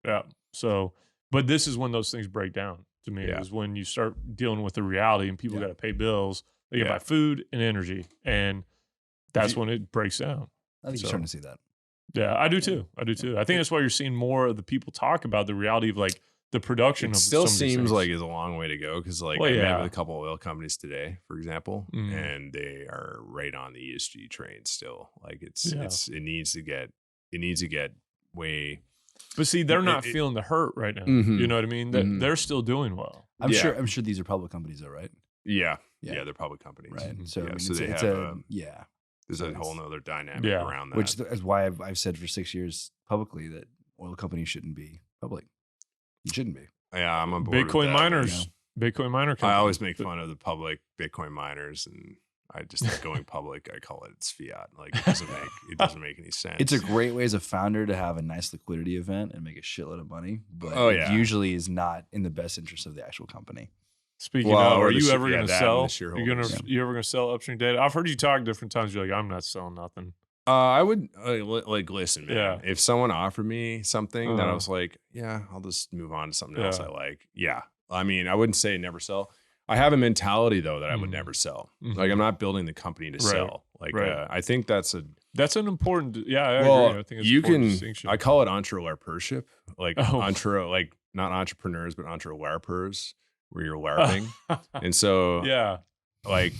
yeah. So, but this is when those things break down to me. Yeah. Is when you start dealing with the reality and people Yeah. got to pay bills. They got to Yeah. buy food and energy, and that's you- when it breaks down. I think So- you're starting to see that. Yeah, I do too. I do too. I think that's why you're seeing more of the people talk about the reality of like the production It of still some of these seems things. like it's a long way to go because, like, Well, I met yeah. with a couple oil companies today, for example, Mm. and they are right on the ESG train still. Like, Yeah. it needs to get way. But see, they're not it- feeling the hurt right now. Mhm. You know what I mean? Mhm. They're still doing well. I'm Yeah. sure these are public companies, though, right? Yeah, Yeah. they're public companies, Right. Mhm. So Yeah, I mean, so it's, they it's have, a yeah. there's So a whole it's- nother dynamic Yeah. around that. Which is why I've said for 6 years publicly that oil companies shouldn't be public. You shouldn't be. Yeah, I'm on board with Bitcoin that, miners, man. Bitcoin miner I company. always make But- fun of the public Bitcoin miners, and I just think going public, I call it's fiat. Like, it doesn't make any sense. It's a great way as a founder to have a nice liquidity event and make a shitload of money, but Oh, it yeah. usually is not in the best interest of the actual company. Speaking Well, of, or are the you sh- ever yeah, going to that and sell? the shareholders. You ever going to sell Upstream Data? I've heard you talk different times. You're like, I'm not selling nothing. I would like listen, man. Yeah. If someone offered me something that I Uh-huh. was like, yeah, I'll just move on to something else Yeah. I like. Yeah. I mean, I wouldn't say never sell. I have a mentality though that I would Mhm. never sell. Mhm. Like, I'm not building the company to Right. sell. Like, Right. I think that's an important. Yeah, I well, agree. I think it's you an important can. distinction. I call it entrepreneurship, like Oh. like not entrepreneurs, but entrelarpers, where you're larping. And so, yeah, like,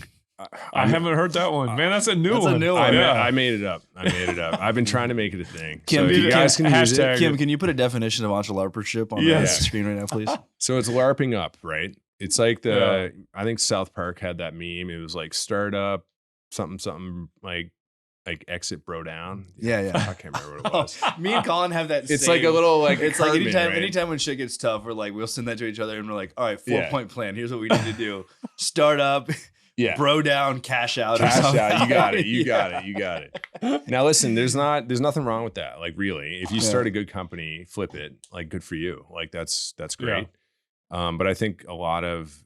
I haven't heard that one, man. That's a new That's a one. new one. I made it up. I've been trying to make it a thing. Kim, so if you guys can use it. hashtag- Kim, can you put a definition of entrepreneurship on Yeah. the screen right now, please? So it's LARPing up, right? It's like Yeah. I think South Park had that meme. It was like startup, something like exit bro down. Yeah. I can't remember what it was. Me and Colin have that. It's like a little like It's like Cartman, right? anytime when shit gets tough, we're like, we'll send that to each other and we're like, all right, 4-point plan. Here's what we need to do: start up, Yeah. bro down, cash out. or Cash something. out. You got it. You Yeah. got it. You got it. Now listen, there's nothing wrong with that. Like, really, if you start a good company, flip it. Like, good for you. Like, that's great. But I think a lot of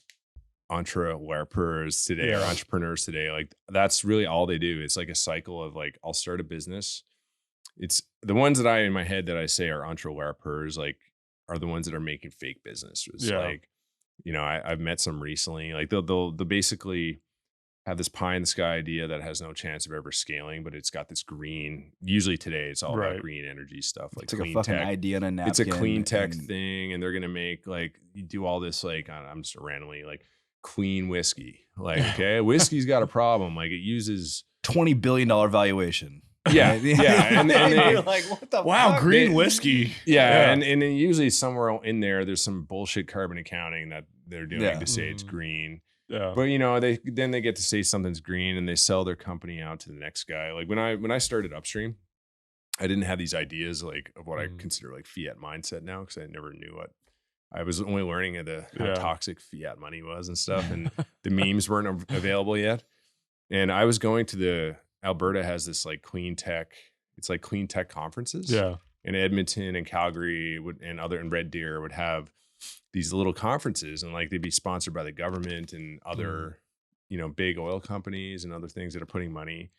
entrepreneurs today or Yeah. entrepreneurs today, like, that's really all they do. It's like a cycle of like, I'll start a business. It's the ones that in my head that I say are entrepreneurs, like, are the ones that are making fake businesses. Yeah. Like, you know, I've met some recently, like they'll basically have this pie in the sky idea that has no chance of ever scaling, but it's got this green, usually today it's all Right. about green energy stuff. Like, It's like a clean fucking tech. idea on a napkin. It's a clean tech and- thing, and they're gonna make like, you do all this, like, I'm just randomly like, clean whiskey. Like, okay, whiskey's got a problem. Like, it uses $20 billion valuation. yeah, Right? yeah, and they, You're like, what the Wow, fuck? green They- whiskey. yeah, and then usually somewhere in there's some bullshit carbon accounting that they're doing Yeah. to say it's Mhm. green. Yeah. But you know, they get to say something's green, and they sell their company out to the next guy. Like, when I started Upstream, I didn't have these ideas like of what I Mm. consider like fiat mindset now, because I never knew what. I was only learning how Yeah. toxic fiat money was and stuff, and the memes weren't available yet. And I was going to Alberta has this like clean tech. It's like clean tech conferences. Yeah. and Edmonton and Calgary and Red Deer would have these little conferences, and like they'd be sponsored by the government and other, big oil companies and other things that are putting money.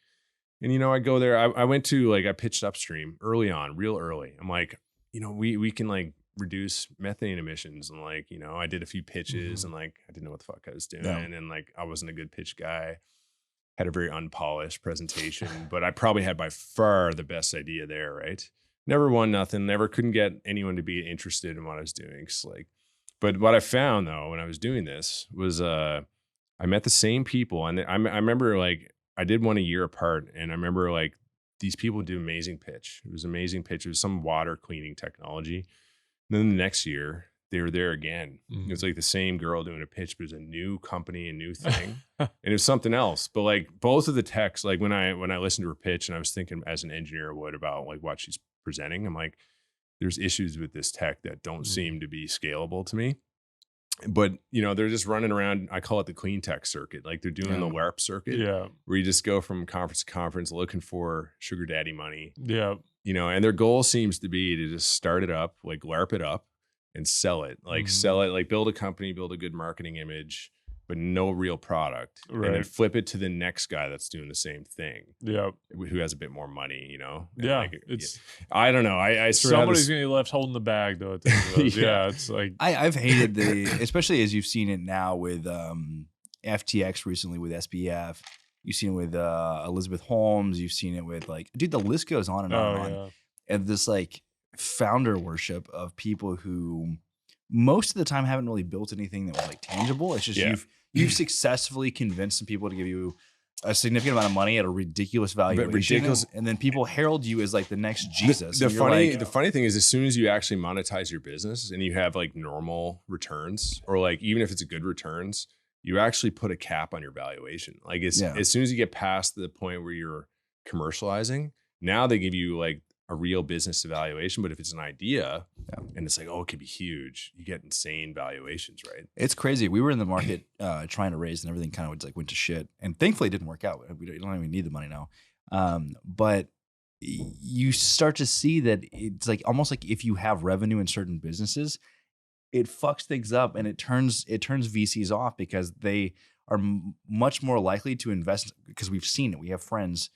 And, I'd go there. I went to, like, I pitched Upstream early on, real early. I'm like, we can like reduce methane emissions. And like, I did a few pitches and like, I didn't know what the fuck I was doing. And like, I wasn't a good pitch guy, had a very unpolished presentation, but I probably had by far the best idea there. Right. Never won nothing, couldn't get anyone to be interested in what I was doing. But what I found though, when I was doing this was, I met the same people, and I remember, like, I did one a year apart, and I remember, like, these people do amazing pitch. It was amazing pitch. It was some water cleaning technology. And then the next year they were there again. It was like the same girl doing a pitch, but it was a new company, a new thing. And it was something else. But like both of the techs, like when I listened to her pitch, and I was thinking as an engineer would about like what she's presenting, I'm like, there's issues with this tech that don't seem to be scalable to me. But, they're just running around. I call it the clean tech circuit. Like they're doing the LARP circuit, where you just go from conference to conference looking for sugar daddy money. Yeah. And their goal seems to be to just start it up, like LARP it up and sell it, like build a company, build a good marketing image, but no real product. Right. And then flip it to the next guy that's doing the same thing. Yeah. Who has a bit more money, And yeah. Like, I don't know. I somebody's going to be left holding the bag though. At the end of those. Yeah. It's like, I've hated especially as you've seen it now with FTX recently with SBF. You've seen it with Elizabeth Holmes. You've seen it with like, dude, the list goes on and on. Yeah. And this like founder worship of people who most of the time haven't really built anything that was like tangible. It's just you've successfully convinced some people to give you a significant amount of money at a ridiculous valuation. And then people herald you as like the next Jesus. The funny thing is, as soon as you actually monetize your business and you have like normal returns, or like even if it's a good returns, you actually put a cap on your valuation. Like as soon as you get past the point where you're commercializing, now they give you like a real business evaluation. But if it's an idea and it's like, oh, it could be huge, you get insane valuations, right? It's crazy. We were in the market trying to raise, and everything kind of like went to shit. And thankfully it didn't work out. We don't even need the money now. But you start to see that it's like almost like if you have revenue in certain businesses, it fucks things up, and it turns VCs off, because they are much more likely to invest, because we've seen it. We have friends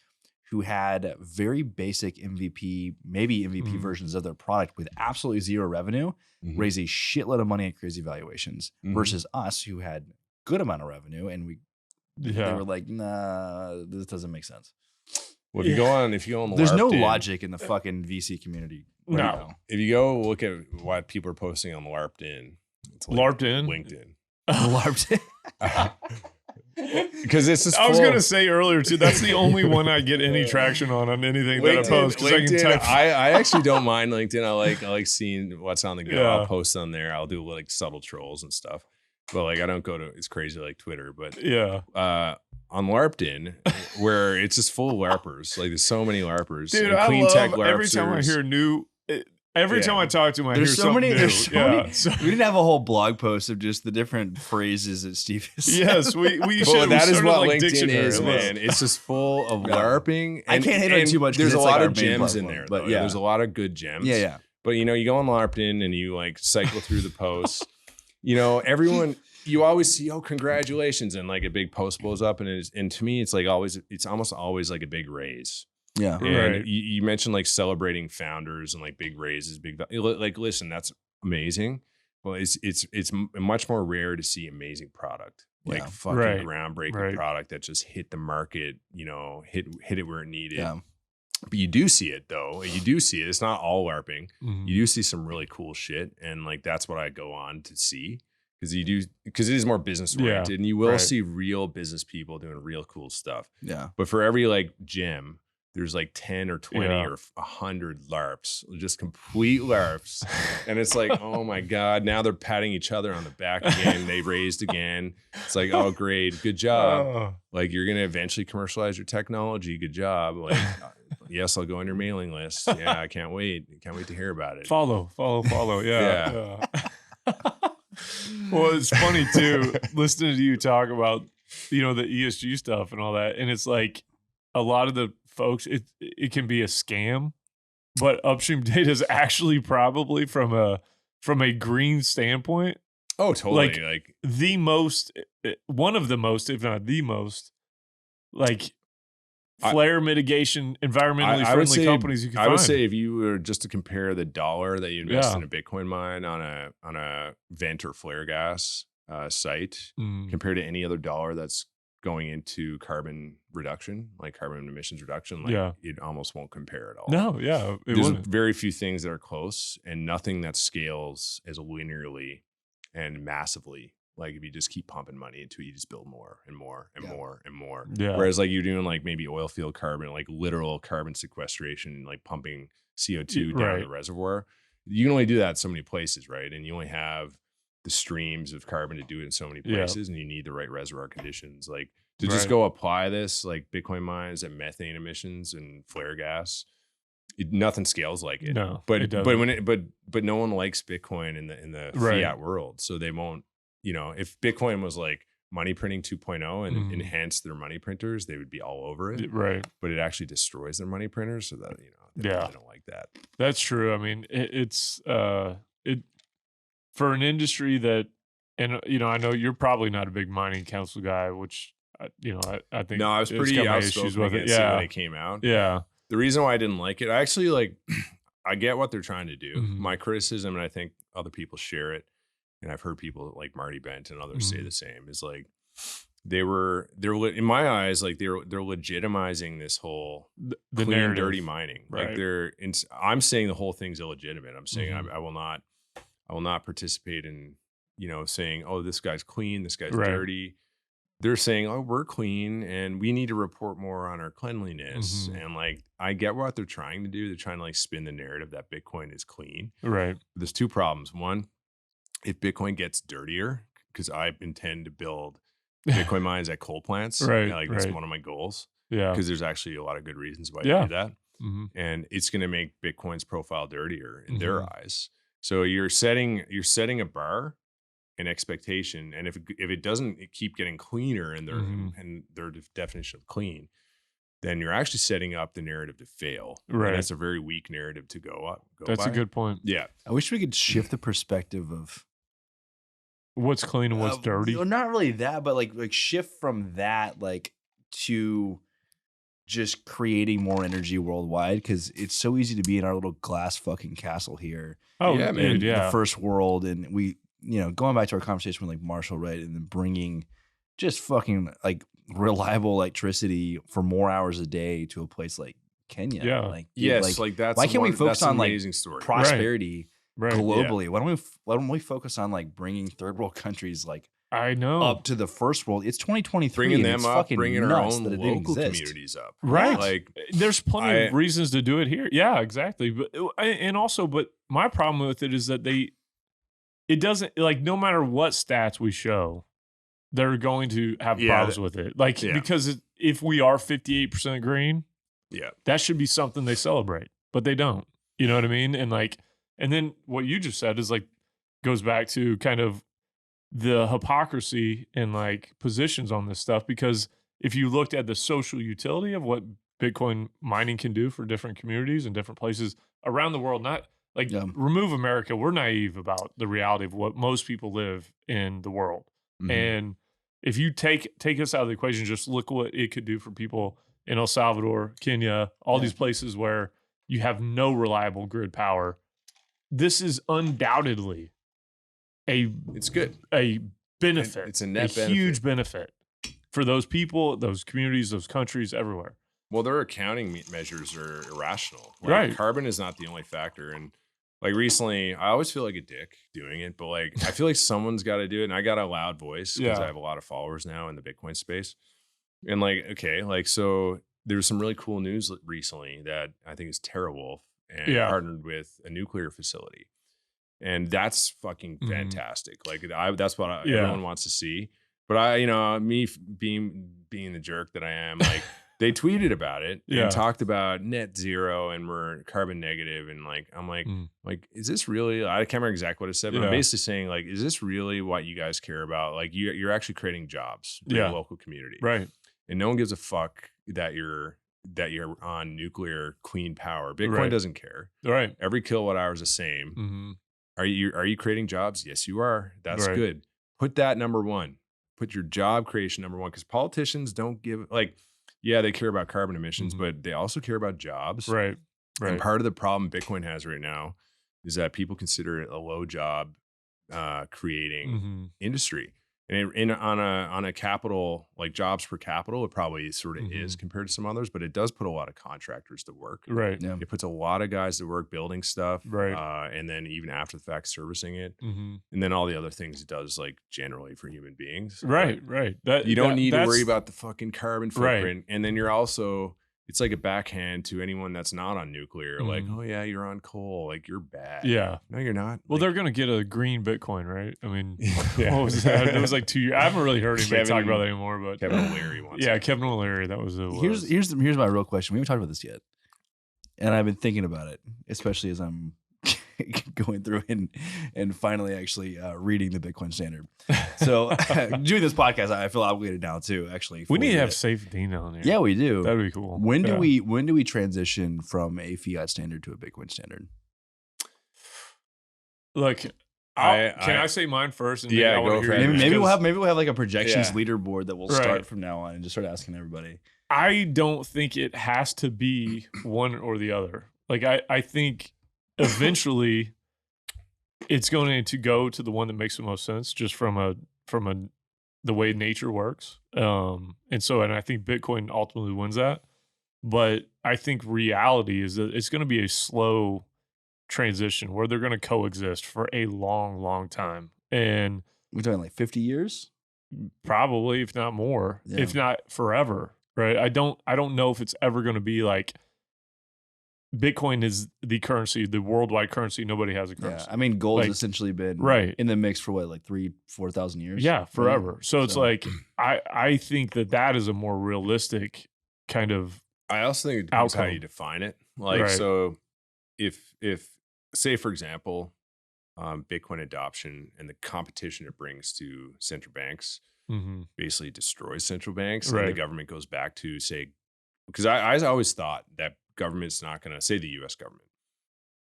who had very basic MVP, maybe MVP versions of their product with absolutely zero revenue, raise a shitload of money at crazy valuations, versus us who had good amount of revenue, and they were like, nah, this doesn't make sense. Well, if you go on the there's no logic in the fucking VC community. Right now. If you go look at what people are posting on LARPed, it's like LinkedIn. LARPed. Because it's just I was going to say earlier too, that's the only one I get any traction on anything LinkedIn, that I post. LinkedIn, I actually don't mind LinkedIn. I like seeing what's on the go. I'll post on there. I'll do like subtle trolls and stuff. But like, I don't go to, it's crazy like Twitter. But on LARPed, where it's just full of LARPers. Like there's so many LARPers. Dude, I love every time I hear new. Every time I talk to him, I hear something new. There's so many. We didn't have a whole blog post of just the different phrases that Steve has said. Yes, we should. Well, that is what like LinkedIn is, man. It's just full of LARPing. I can't hate on too much. There's a lot of gems in there, but there's a lot of good gems. Yeah. But you go on LARPed and you like cycle through the posts. Everyone. You always see, oh, congratulations, and like a big post blows up, and to me, it's almost always like a big raise. Yeah, and you mentioned like celebrating founders and like big raises, like listen, that's amazing. Well, it's much more rare to see amazing product, like fucking groundbreaking product that just hit the market, hit it where it needed. Yeah. But you do see it though. You do see it. It's not all LARPing. You do see some really cool shit, and like that's what I go on to see. Because it is more business oriented, and you will see real business people doing real cool stuff. Yeah. But for every like gym, there's like 10 or 20 or 100 LARPs, just complete LARPs. And it's like, oh my God, now they're patting each other on the back again. They raised again. It's like, oh, great. Good job. Like you're going to eventually commercialize your technology. Good job. Like, yes, I'll go on your mailing list. Yeah, I can't wait. Can't wait to hear about it. Follow. Yeah. Well, it's funny too, listening to you talk about, the ESG stuff and all that. And it's like a lot of the folks, it can be a scam, But Upstream Data is actually probably from a green standpoint, Oh, totally. Like one of the most, if not the most, like I- flare mitigation, environmentally I would friendly say, companies you can I find. would say if you were just to compare the dollar that you invest Yeah. in a Bitcoin mine on a vent or flare gas site Mm. compared to any other dollar that's going into carbon reduction, like carbon emissions reduction, like Yeah. it almost won't compare at all. No, yeah, it There's wouldn't. very few things that are close and nothing that scales as linearly and massively. Like if you just keep pumping money into it, you just build more and more and more and more. Yeah. Whereas like you're doing like maybe oil field carbon, like literal carbon sequestration, like pumping CO2 down Right. the reservoir. You can only do that so many places, right? And you only have the streams of carbon to do it in so many Yeah. places, and you need the right reservoir conditions. Like to just Right. go apply this like Bitcoin mines and methane emissions and flare gas. Nothing scales like it. No, but it but when but no one likes Bitcoin in the Right. fiat world, so they won't. You know, if Bitcoin was like money printing 2.0 and enhanced their money printers, they would be all over it. Right. But it actually destroys their money printers, so that they don't like that. That's true. I mean, it's it for an industry that, and I know you're probably not a big mining council guy, which I think No, I was it's pretty got my outspoken issues with it. against it Yeah, when it came out. yeah, The reason why I didn't like it, I actually like, I get what they're trying to do. Mhm. My criticism, and I think other people share it, and I've heard people like Marty Bent and others say Mhm. the same, is like they're in my eyes, like they're legitimizing this whole the clean, narrative. dirty mining. Like Right. I'm saying the whole thing's illegitimate. I'm saying Mhm. I will not participate in, saying, oh, this guy's clean, this guy's Right. dirty. They're saying, oh, we're clean and we need to report more on our cleanliness. Mhm. And like, I get what they're trying to do. They're trying to like spin the narrative that Bitcoin is clean. Right. But there's two problems. One, if Bitcoin gets dirtier, because I intend to build Bitcoin mines at coal plants. Right, Like that's right. one of my goals, Yeah. because there's actually a lot of good reasons why Yeah. to do that. hmm And it's going to make Bitcoin's profile dirtier in their Mhm. eyes. So you're setting a bar, an expectation, and if it doesn't keep getting cleaner in their Mhm. and their definition of clean, then you're actually setting up the narrative to fail. Right. And that's a very weak narrative to go That's by. a good point. Yeah. I wish we could shift the perspective of What's clean and what's dirty? Not really that, but like shift from that like to just creating more energy worldwide, because it's so easy to be in our little glass fucking castle here Oh, Yeah, man. dude, in yeah. the first world, and we going back to our conversation with like Marshall, right, and then bringing just fucking like reliable electricity for more hours a day to a place like Kenya. Yeah. Like, dude, Yes. Like that's why can't we focus that's an on like amazing story. prosperity Right. globally? Why don't we focus on like bringing third world countries like I know. up to the first world? It's 2023. Bringing and them it's up, fucking bringing our nuts own that it didn't local exist. communities up. Right. Like There's plenty of I- reasons to do it here. Yeah, exactly. But but my problem with it is that it doesn't, like, no matter what stats we show, they're going to have Yeah, problems with it. Like, yeah. because if we are 58% green, Yeah. that should be something they celebrate, but they don't. You know what I mean? And like, and then what you just said is like, goes back to kind of the hypocrisy and like positions on this stuff. Because if you looked at the social utility of what Bitcoin mining can do for different communities and different places around the world, not like Yeah. remove America, we're naive about the reality of what most people live in the world. Mhm. And if you take us out of the equation, just look what it could do for people in El Salvador, Kenya, all Yeah. these places where you have no reliable grid power. This is undoubtedly It's good. a benefit. It's a net huge benefit for those people, those communities, those countries, everywhere. Well, their accounting measures are irrational. Like, Right. Carbon is not the only factor. And like recently, I always feel like a dick doing it, but like I feel like someone's got to do it. And I got a loud voice because Yeah. I have a lot of followers now in the Bitcoin space. And like, okay, like so there's some really cool news recently that I think is TerraWolf and Yeah. partnered with a nuclear facility. And that's fucking Mhm. fantastic. Like that's what Yeah. everyone wants to see. But me being the jerk that I am, like they tweeted about it Yeah. and talked about net zero and we're carbon negative. And like, I'm like, Mm. like, is this really, I can't remember exactly what it said, but Yeah. I'm basically saying like, is this really what you guys care about? Like you're actually creating jobs for Yeah. your local community. Right. And no one gives a fuck that you're that you're on nuclear clean power. Bitcoin Right. doesn't care. Right. Every kilowatt hour is the same. Mm-hmm. Are you creating jobs? Yes, you are. That's Right. good. Put that number one. Put your job creation number one, because politicians don't give, like, yeah, they care about carbon emissions, Mhm. but they also care about jobs. Right. And Right. part of the problem Bitcoin has right now is that people consider it a low job creating Mm-hmm. industry. And on a capital, like jobs per capital, it probably sort of is compared to some others, but it does put a lot of contractors to work. Right. Yeah. It puts a lot of guys to work building stuff, Right. and then even after the fact servicing it, Mm-hmm. and then all the other things it does, like generally for human beings. Right. But Right. you don't need to that's- worry about the fucking carbon Right. footprint. And then you're also, it's like a backhand to anyone that's not on nuclear. Like, Mhm. oh yeah, you're on coal. Like, you're bad. Yeah. No, you're not. Well, Like, they're going to get a green Bitcoin, right? I mean, yeah. what was that? It was like 2 years. I haven't really heard anybody talk Kevin- about that anymore, but Kevin O'Leary wants yeah, it. Kevin O'Leary. That was it. Here's my real question. We haven't talked about this yet, and I've been thinking about it, especially as I'm going through and finally actually reading the Bitcoin Standard. So doing this podcast, I feel obligated now too. Actually, we need to for have it. Safe Dina on here. Yeah, we do. That'd be cool. When do Yeah. we transition from a fiat standard to a Bitcoin standard? Look? Can I say mine first? And Yeah, then I wanna go hear for it. yours? Maybe Because we'll have like a projections Yeah. leaderboard that we'll Right. start from now on and just start asking everybody. I don't think it has to be one or the other. Like I think eventually it's going to go to the one that makes the most sense, just from the way nature works. And I think Bitcoin ultimately wins that. But I think reality is that it's going to be a slow transition where they're going to coexist for a long, long time. And We're talking like 50 years. probably, if not more, Yeah. if not forever, right? I don't know if it's ever going to be like Bitcoin is the currency, the worldwide currency. Nobody has a Yeah, currency. I mean, gold's Like, essentially been right. in the mix for what, like 3,000-4,000 years. Yeah, right? forever. So it's So- like I think that is a more realistic kind of I also think it depends how outcome. you define it. Like, Right. so if say, for example, Bitcoin adoption and the competition it brings to central banks basically destroys central banks, and the Right. government goes back to, say, because I always thought that government's not going to, say the U.S. government,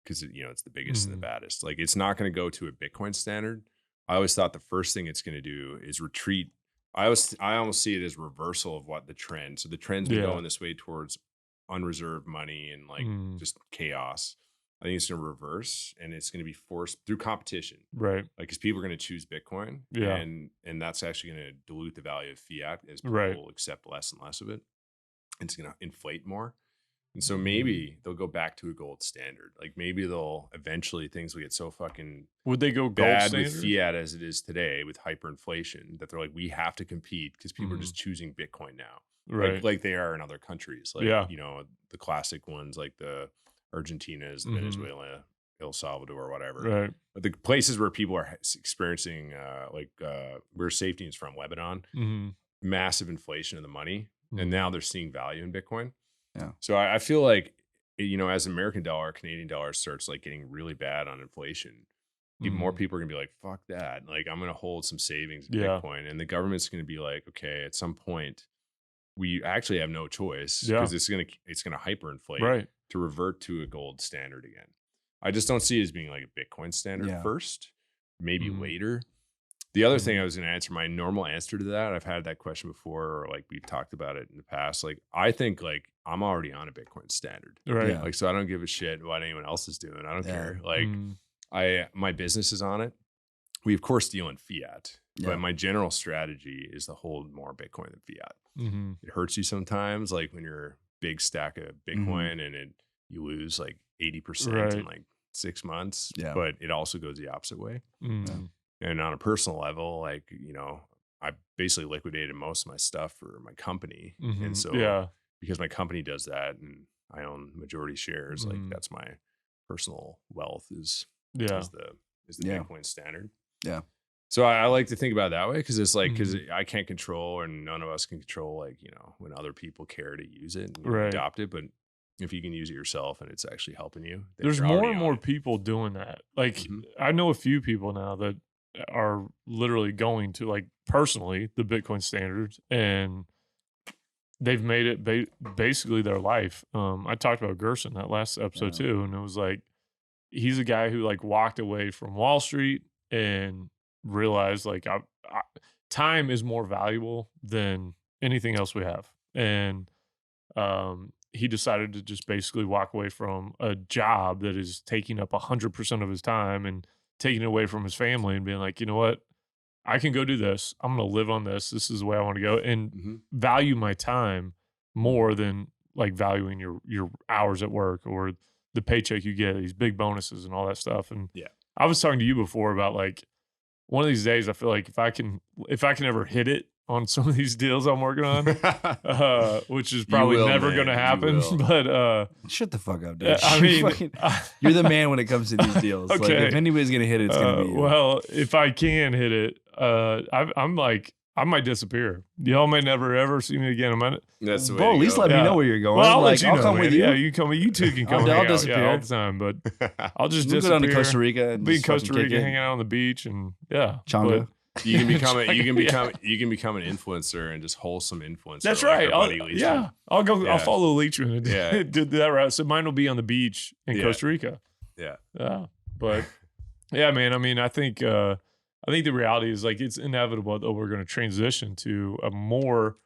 because it's the biggest and the baddest. Like, it's not going to go to a Bitcoin standard. I always thought the first thing it's going to do is retreat. I almost see it as reversal of what the trend. So the trend's been Yeah. going this way towards unreserved money and like just chaos. I think it's going to reverse, and it's going to be forced through competition, right. like, because people are going to choose Bitcoin, Yeah. and that's actually going to dilute the value of fiat as people Right. will accept less and less of it. It's going to inflate more. And so maybe they'll go back to a gold standard. Like, maybe they'll eventually, things will get so fucking Would they go gold bad standard? with fiat as it is today with hyperinflation that they're like, we have to compete because people are just choosing Bitcoin now. Right. Like they are in other countries. Like, Yeah. the classic ones like the Argentinas, the Venezuela, El Salvador, whatever. Right. But the places where people are experiencing where safety is from, Lebanon, massive inflation of the money. And now they're seeing value in Bitcoin. Yeah. So I feel like, as American dollar, Canadian dollar starts like getting really bad on inflation, even more people are going to be like, fuck that. Like, I'm going to hold some savings in Yeah. Bitcoin. And the government's going to be like, okay, at some point, we actually have no choice Yeah. because it's going to hyperinflate Right. to revert to a gold standard again. I just don't see it as being like a Bitcoin standard Yeah. first, maybe Mhm. later. The other thing I was going to answer, my normal answer to that, I've had that question before, or like we've talked about it in the past. Like, I think like I'm already on a Bitcoin standard. Right. Yeah. Like, so I don't give a shit what anyone else is doing. I don't Yeah. care. Like, my business is on it. We of course deal in fiat, Yeah. but my general strategy is to hold more Bitcoin than fiat. It hurts you sometimes, like when you're a big stack of Bitcoin and you lose like 80% in Right. like 6 months. Yeah. But it also goes the opposite way. And on a personal level, like, I basically liquidated most of my stuff for my company. And so yeah. because my company does that and I own majority shares, like Mhm. that's my personal wealth is Yeah. the Yeah. Bitcoin standard. Yeah. So I like to think about it that way, because it's like, because Mhm. I can't control, and none of us can control, like, when other people care to use it and Right. adopt it. But if you can use it yourself and it's actually helping you, then There's you're more already and on more it. people doing that. Like, Mhm. I know a few people now that are literally going to, like, personally, the Bitcoin standard and they've made it basically their life. I talked about Gerson that last episode too, and it was like he's a guy who like walked away from Wall Street and realized like time is more valuable than anything else we have, and he decided to just basically walk away from a job that is taking up 100% of his time and taking it away from his family and being like, you know what? I can go do this. I'm going to live on this. This is the way I want to go, and value my time more than like valuing your hours at work or the paycheck you get, these big bonuses and all that stuff. And I was talking to you before about like one of these days, I feel like if I can ever hit it on some of these deals I'm working on, which is probably never going to happen, but shut the fuck up, dude. I mean, you're the man when it comes to these deals. Okay. Like, if anybody's going to hit it, it's going to be you. Well, if I can hit it, I'm like, I might disappear. Y'all may never ever see me again. That's the way. Bro, at least let me know where you're going. Well, I'll like, let you know, come man. with you. Yeah, you come. You two can come. I'll hang out, disappear all the time, but I'll just we'll disappear. go down to Costa Rica and be in Costa Rica, hanging out on the beach, and Chonga. You can become an influencer and just wholesome influencer. That's like right. I'll go. Yeah. I'll follow Leachman Yeah. and do that route. So mine will be on the beach in Costa Rica. Yeah. But yeah, man. I mean, I think the reality is like it's inevitable that we're going to transition to a more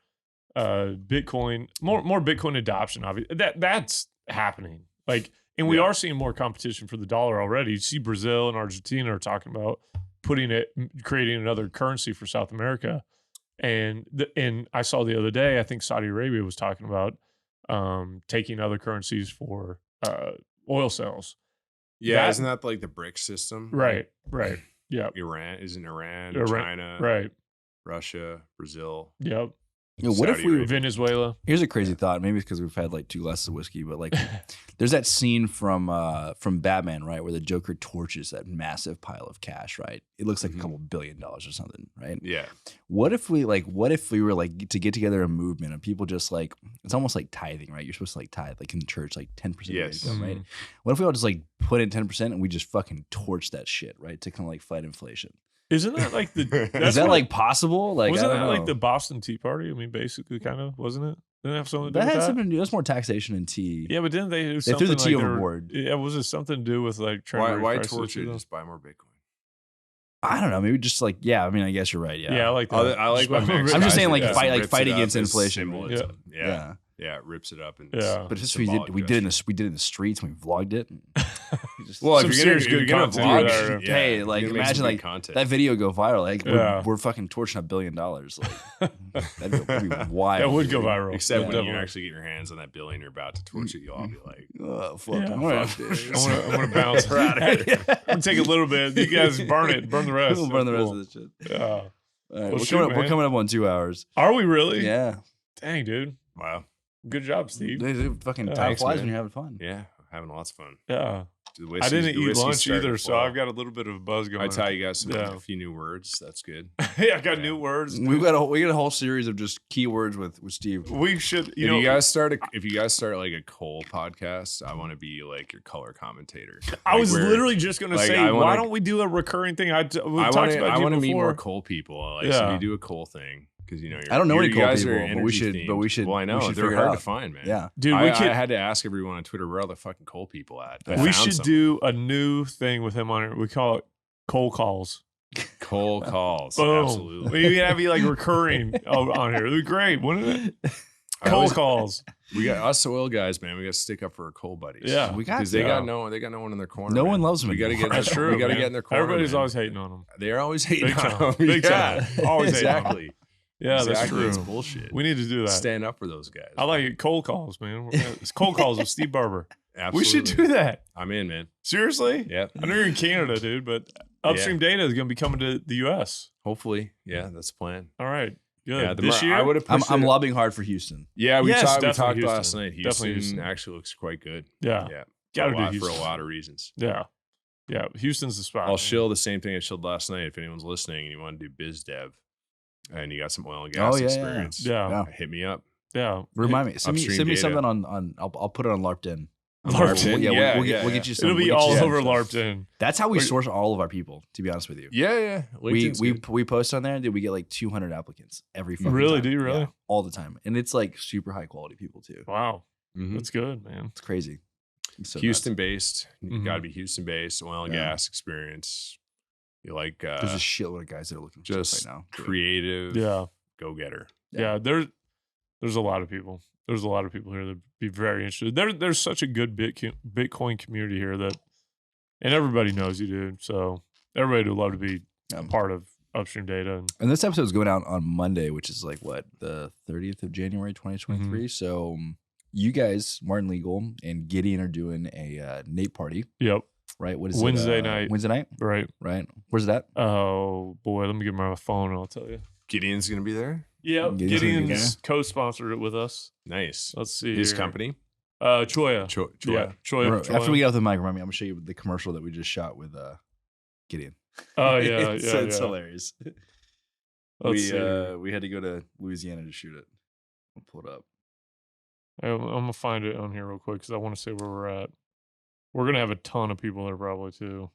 Bitcoin adoption. Obviously, that's happening. Like, and we are seeing more competition for the dollar already. You see, Brazil and Argentina are talking about creating another currency for South America, and I saw the other day, I think Saudi Arabia was talking about taking other currencies for oil sales. Yeah, isn't that like the BRIC system? Right. Yeah. Iran, Iran, China, right? Russia, Brazil. Yep. What if we Venezuela? Here's a crazy thought. Maybe it's because we've had like 2 glasses of whiskey, but like, there's that scene from Batman, right, where the Joker torches that massive pile of cash, right? It looks like a couple $1 billion or something, right? Yeah. What if we were like to get together a movement of people just like, it's almost like tithing, right? You're supposed to like tithe, like in the church, like 10% of your income, right? What if we all just like put in 10% and we just fucking torch that shit, right, to kind of like fight inflation? Isn't that like is that like possible? Like, wasn't I don't that know. like the Boston Tea Party? I mean, basically, kind of, wasn't it? Didn't it have something to do that with had that? something to do. That's more taxation and tea. Yeah, but didn't they do They something threw the tea like overboard. Yeah, was it something to do with like trying Why to torch it? Just buy more Bitcoin. I don't know. Maybe just like, yeah. I mean, I guess you're right. Yeah. Yeah, I like that. I like what Max I'm just guys saying, do. like, fight against inflation. Symbolism. Yeah. Yeah, it rips it up and But just we did it in the streets and we vlogged it. Well, Some if serious you're good gonna content vlog, there. Hey, like imagine like content. that video go viral. Like Yeah. we're fucking torching $1 billion. Like that'd be wild. That would go viral. Except when you definitely. actually get your hands on that billion, you're about to torch it. You'll all be like, Oh fuck! Yeah. I'm gonna, fuck this. I'm gonna bounce. I'm gonna take a little bit. You guys burn the rest. we'll burn the rest Cool. of this shit. Yeah. All right, Well, shoot, we're coming up on 2 hours. Are we really? Yeah. Dang, dude. wow. Good job, Steve. Fucking time Thanks, flies man. when you're having fun. Yeah, having lots of fun. Yeah. The I whiskey's- didn't the eat whiskey's lunch starting to either, so flow. I've got a little bit of a buzz going. I tell you guys Yeah. a few new words. That's good. Yeah, I got new words. We got a whole series of just keywords with Steve. We should, If you guys start like a coal podcast, I want to be like your color commentator. I Like was where- literally just going to like, say, I why wanna- don't we do a recurring thing? We talked I about you want to meet before. more coal people. Like, so Yeah. you do a coal thing because you know I don't know any you coal guys people, are but we energy should- themed. but we should- Well, I know we should they're figure it hard out. to find, man. Yeah. Dude, I had to ask everyone on Twitter where are the fucking coal people at. I we found should some. do a new thing with him on it. We call it coal calls. coal calls. Boom. Absolutely. We have you like recurring on here. It'd be great, wouldn't it? I Coal always- calls. We got us oil guys, man. We got to stick up for our coal buddies. Yeah. We got because they got no one in their corner. No man. one loves them We got to anymore. get. That's true. We got to man. get in their corner. Everybody's man. always hating on them. They're always hating Big on time. them. Big Yeah. time. Always hating on 'em. exactly. Yeah, that's Exactly. true. It's bullshit. We need to do that. Stand up for those guys. I like it. Cold calls, man. It's cold calls with Steve Barbour. Absolutely. We should do that. I'm in, man. Seriously? Yep. I know you're in Canada, dude, but Upstream Data is going to be coming to the U.S. Hopefully. Yeah, that's the plan. All right. Good. Yeah, This year? I would have pushed I'm it. lobbying hard for Houston. Yeah, we Yes, talked definitely last Houston. night. Definitely Houston Houston. actually looks quite good. Yeah. Yeah. Gotta for do a Houston. lot of reasons. Yeah. Yeah. Houston's the spot. I'll man. shill the same thing I shilled last night. If anyone's listening and you want to do biz dev and you got some oil and gas Oh, yeah, experience, Yeah. hit me up. Yeah. Remind me. Send me Upstream Data. something on. I'll put it on LinkedIn. LARPed. Yeah, we'll get you some. It'll be we'll get you all some over stuff. LARPed in. That's how we source all of our people, to be honest with you. Yeah. We post on there and we get like 200 applicants every fucking Really? time. Do you really? Yeah, all the time. And it's like super high quality people too. Wow. Mhm. That's good, man. It's crazy. It's so Houston nuts. based. You Mhm. got to be Houston based, oil and Yeah. gas experience. You like There's a shitload of guys that are looking for just stuff right now. creative Yeah. go getter. Yeah. There's a lot of people. There's a lot of people here that be very interested. There's such a good Bitcoin community here that, and everybody knows you, dude. So everybody would love to be a part of Upstream Data. And this episode is going out on Monday, which is like what, the 30th of January, 2023. So you guys, Martin Legal and Gideon, are doing a Nate party, Yep. right? What is Wednesday it? night. Wednesday night, Right. right? Where's that? Oh boy, let me get my phone and I'll tell you. Gideon's gonna be there. Yep. Gideon's gonna be Gideon's co-sponsored it with us. Nice. Let's see. His here. company. Choya. Choya. Yeah. Choya. After we get off the mic, remind me, I'm gonna show you the commercial that we just shot with Gideon. Oh yeah, it's hilarious. Let's see. We had to go to Louisiana to shoot it. I'll pull it up. I'm gonna find it on here real quick because I want to say where we're at. We're gonna have a ton of people there probably too.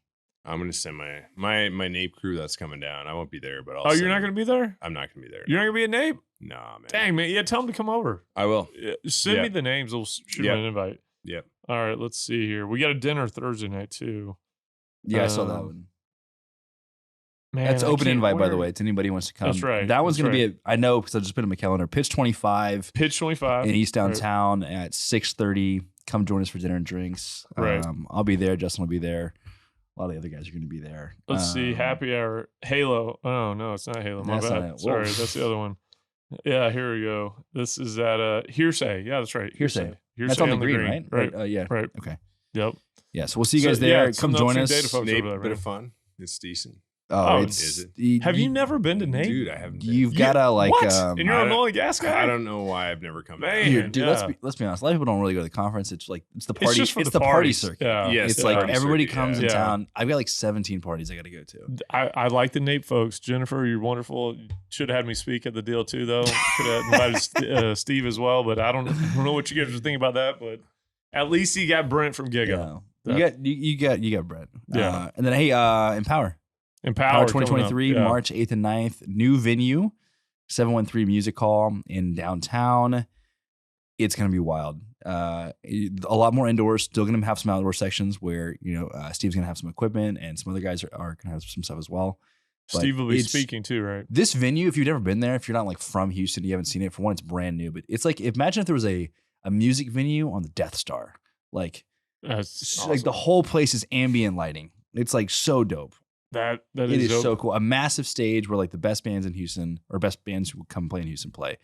I'm gonna send my NAPE crew that's coming down. I won't be there, but I'll. Oh, you're send not them. gonna be there? I'm not gonna be there. You're not gonna be at NAPE? Nah, man. Dang, man. Yeah, tell them to come over. I will. Send Yeah. me the names. We'll shoot Yep. an invite. Yep. All right, let's see here. We got a dinner Thursday night too. Yeah, I saw that one. Man, That's I open can't- invite, by the where- way, to anybody who wants to come. That's right, That one's that's going to be, I know because I just put it in my calendar, Pitch 25 Pitch 25 in East Downtown at 6:30. Come join us for dinner and drinks. Right. I'll be there. Justin will be there. A lot of the other guys are going to be there. Let's see. Happy hour. Halo. Oh, no, it's not Halo. My That's not bad. it. Sorry, Whoa. that's the other one. Yeah, here we go. This is at Hearsay. Yeah, that's right. Hearsay. Hearsay That's on the green, right? Right. Yeah. Right. Okay. Yep. Yeah. So we'll see you So, guys there. yeah, some Come join Upstream us. Data folks NAPE, over there, bit man. of fun. It's decent. Oh, Oh, it's, is it? Have you never been to NAPE? Dude, I haven't. Been. You've got to like. What? And you're I an don't- oil and gas guy? I don't know why I've never come. Man. Dude, Yeah. let's be honest. A lot of people don't really go to the conference. It's like it's the party. It's just for the party parties. circuit. Yeah. Yes, It's the like party everybody circuit, comes yeah. in Yeah. town. I've got like 17 parties I got to go to. I like the NAPE folks. Jennifer, you're wonderful. Should have had me speak at the deal too, though. Could have invited Steve as well, but I don't know what you guys are thinking about that. But at least you got Brent from Giga. Yeah. You got Brett. Yeah. And then hey, Empower. Empower 2023, coming up. March 8th and 9th. New venue, 713 Music Hall in downtown. It's gonna be wild. A lot more indoors. Still gonna have some outdoor sections where Steve's gonna have some equipment and some other guys are gonna have some stuff as well. But Steve will be it's- speaking too, right? This venue, if you've never been there, if you're not like from Houston, you haven't seen it. For one, it's brand new, but it's like imagine if there was a music venue on the Death Star, like That's like the awesome. whole place is ambient lighting. It's like so dope. That It is is dope. so cool. A massive stage where like the best bands in Houston or best bands who come play in Houston play.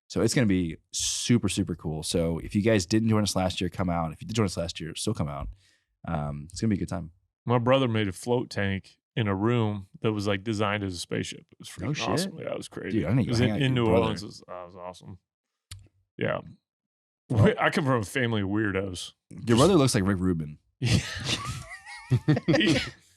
So it's going to be super, super cool. So if you guys didn't join us last year, come out. If you did join us last year, still come out. It's going to be a good time. My brother made a float tank in a room that was like designed as a spaceship. It was freaking Oh, shit. awesome. Yeah, it was crazy. Dude, I need to it was go hang out with in your New brother. Orleans. It was awesome. Yeah. Well- I come from a family of weirdos. Your brother looks like Rick Rubin.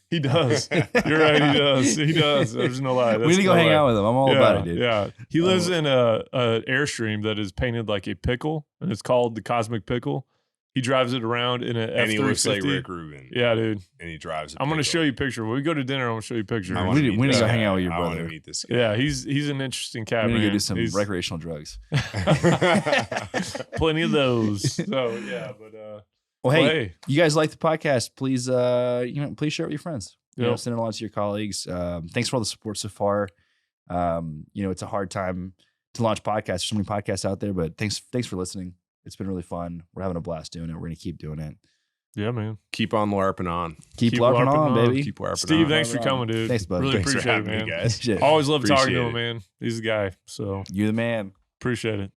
He does. You're right. He does. He does. There's no lie. We need to go hang out with him. I'm all about it, dude. Yeah. He lives in a Airstream that is painted like a pickle, and it's called the Cosmic Pickle. He drives it around in an F-350. And he looks like Rick Rubin. Yeah, dude. And he drives. I'm going to show you a picture. When we go to dinner, I'm going to show you a picture. I We wanna need- meet we need to this go hang guy. out with your I wanna brother. meet this guy. Yeah, he's an interesting cat, We need man. to go do some He's- recreational drugs. Plenty of those. So yeah, but Well, hey, you guys like the podcast? Please, please share it with your friends. Yep. Send it along to your colleagues. Thanks for all the support so far. It's a hard time to launch podcasts. There's so many podcasts out there, but thanks for listening. It's been really fun. We're having a blast doing it. We're gonna keep doing it. yeah, man. Keep on LARPing on. Keep Keep LARPing LARPing on, on. baby. Keep LARPing Steve, on. thanks for coming, dude. Thanks, bud. Really Thanks for appreciate it, having me, man. guys. Shit. Always love talking Appreciate to him, it. man. He's the guy. So You're the man. appreciate it.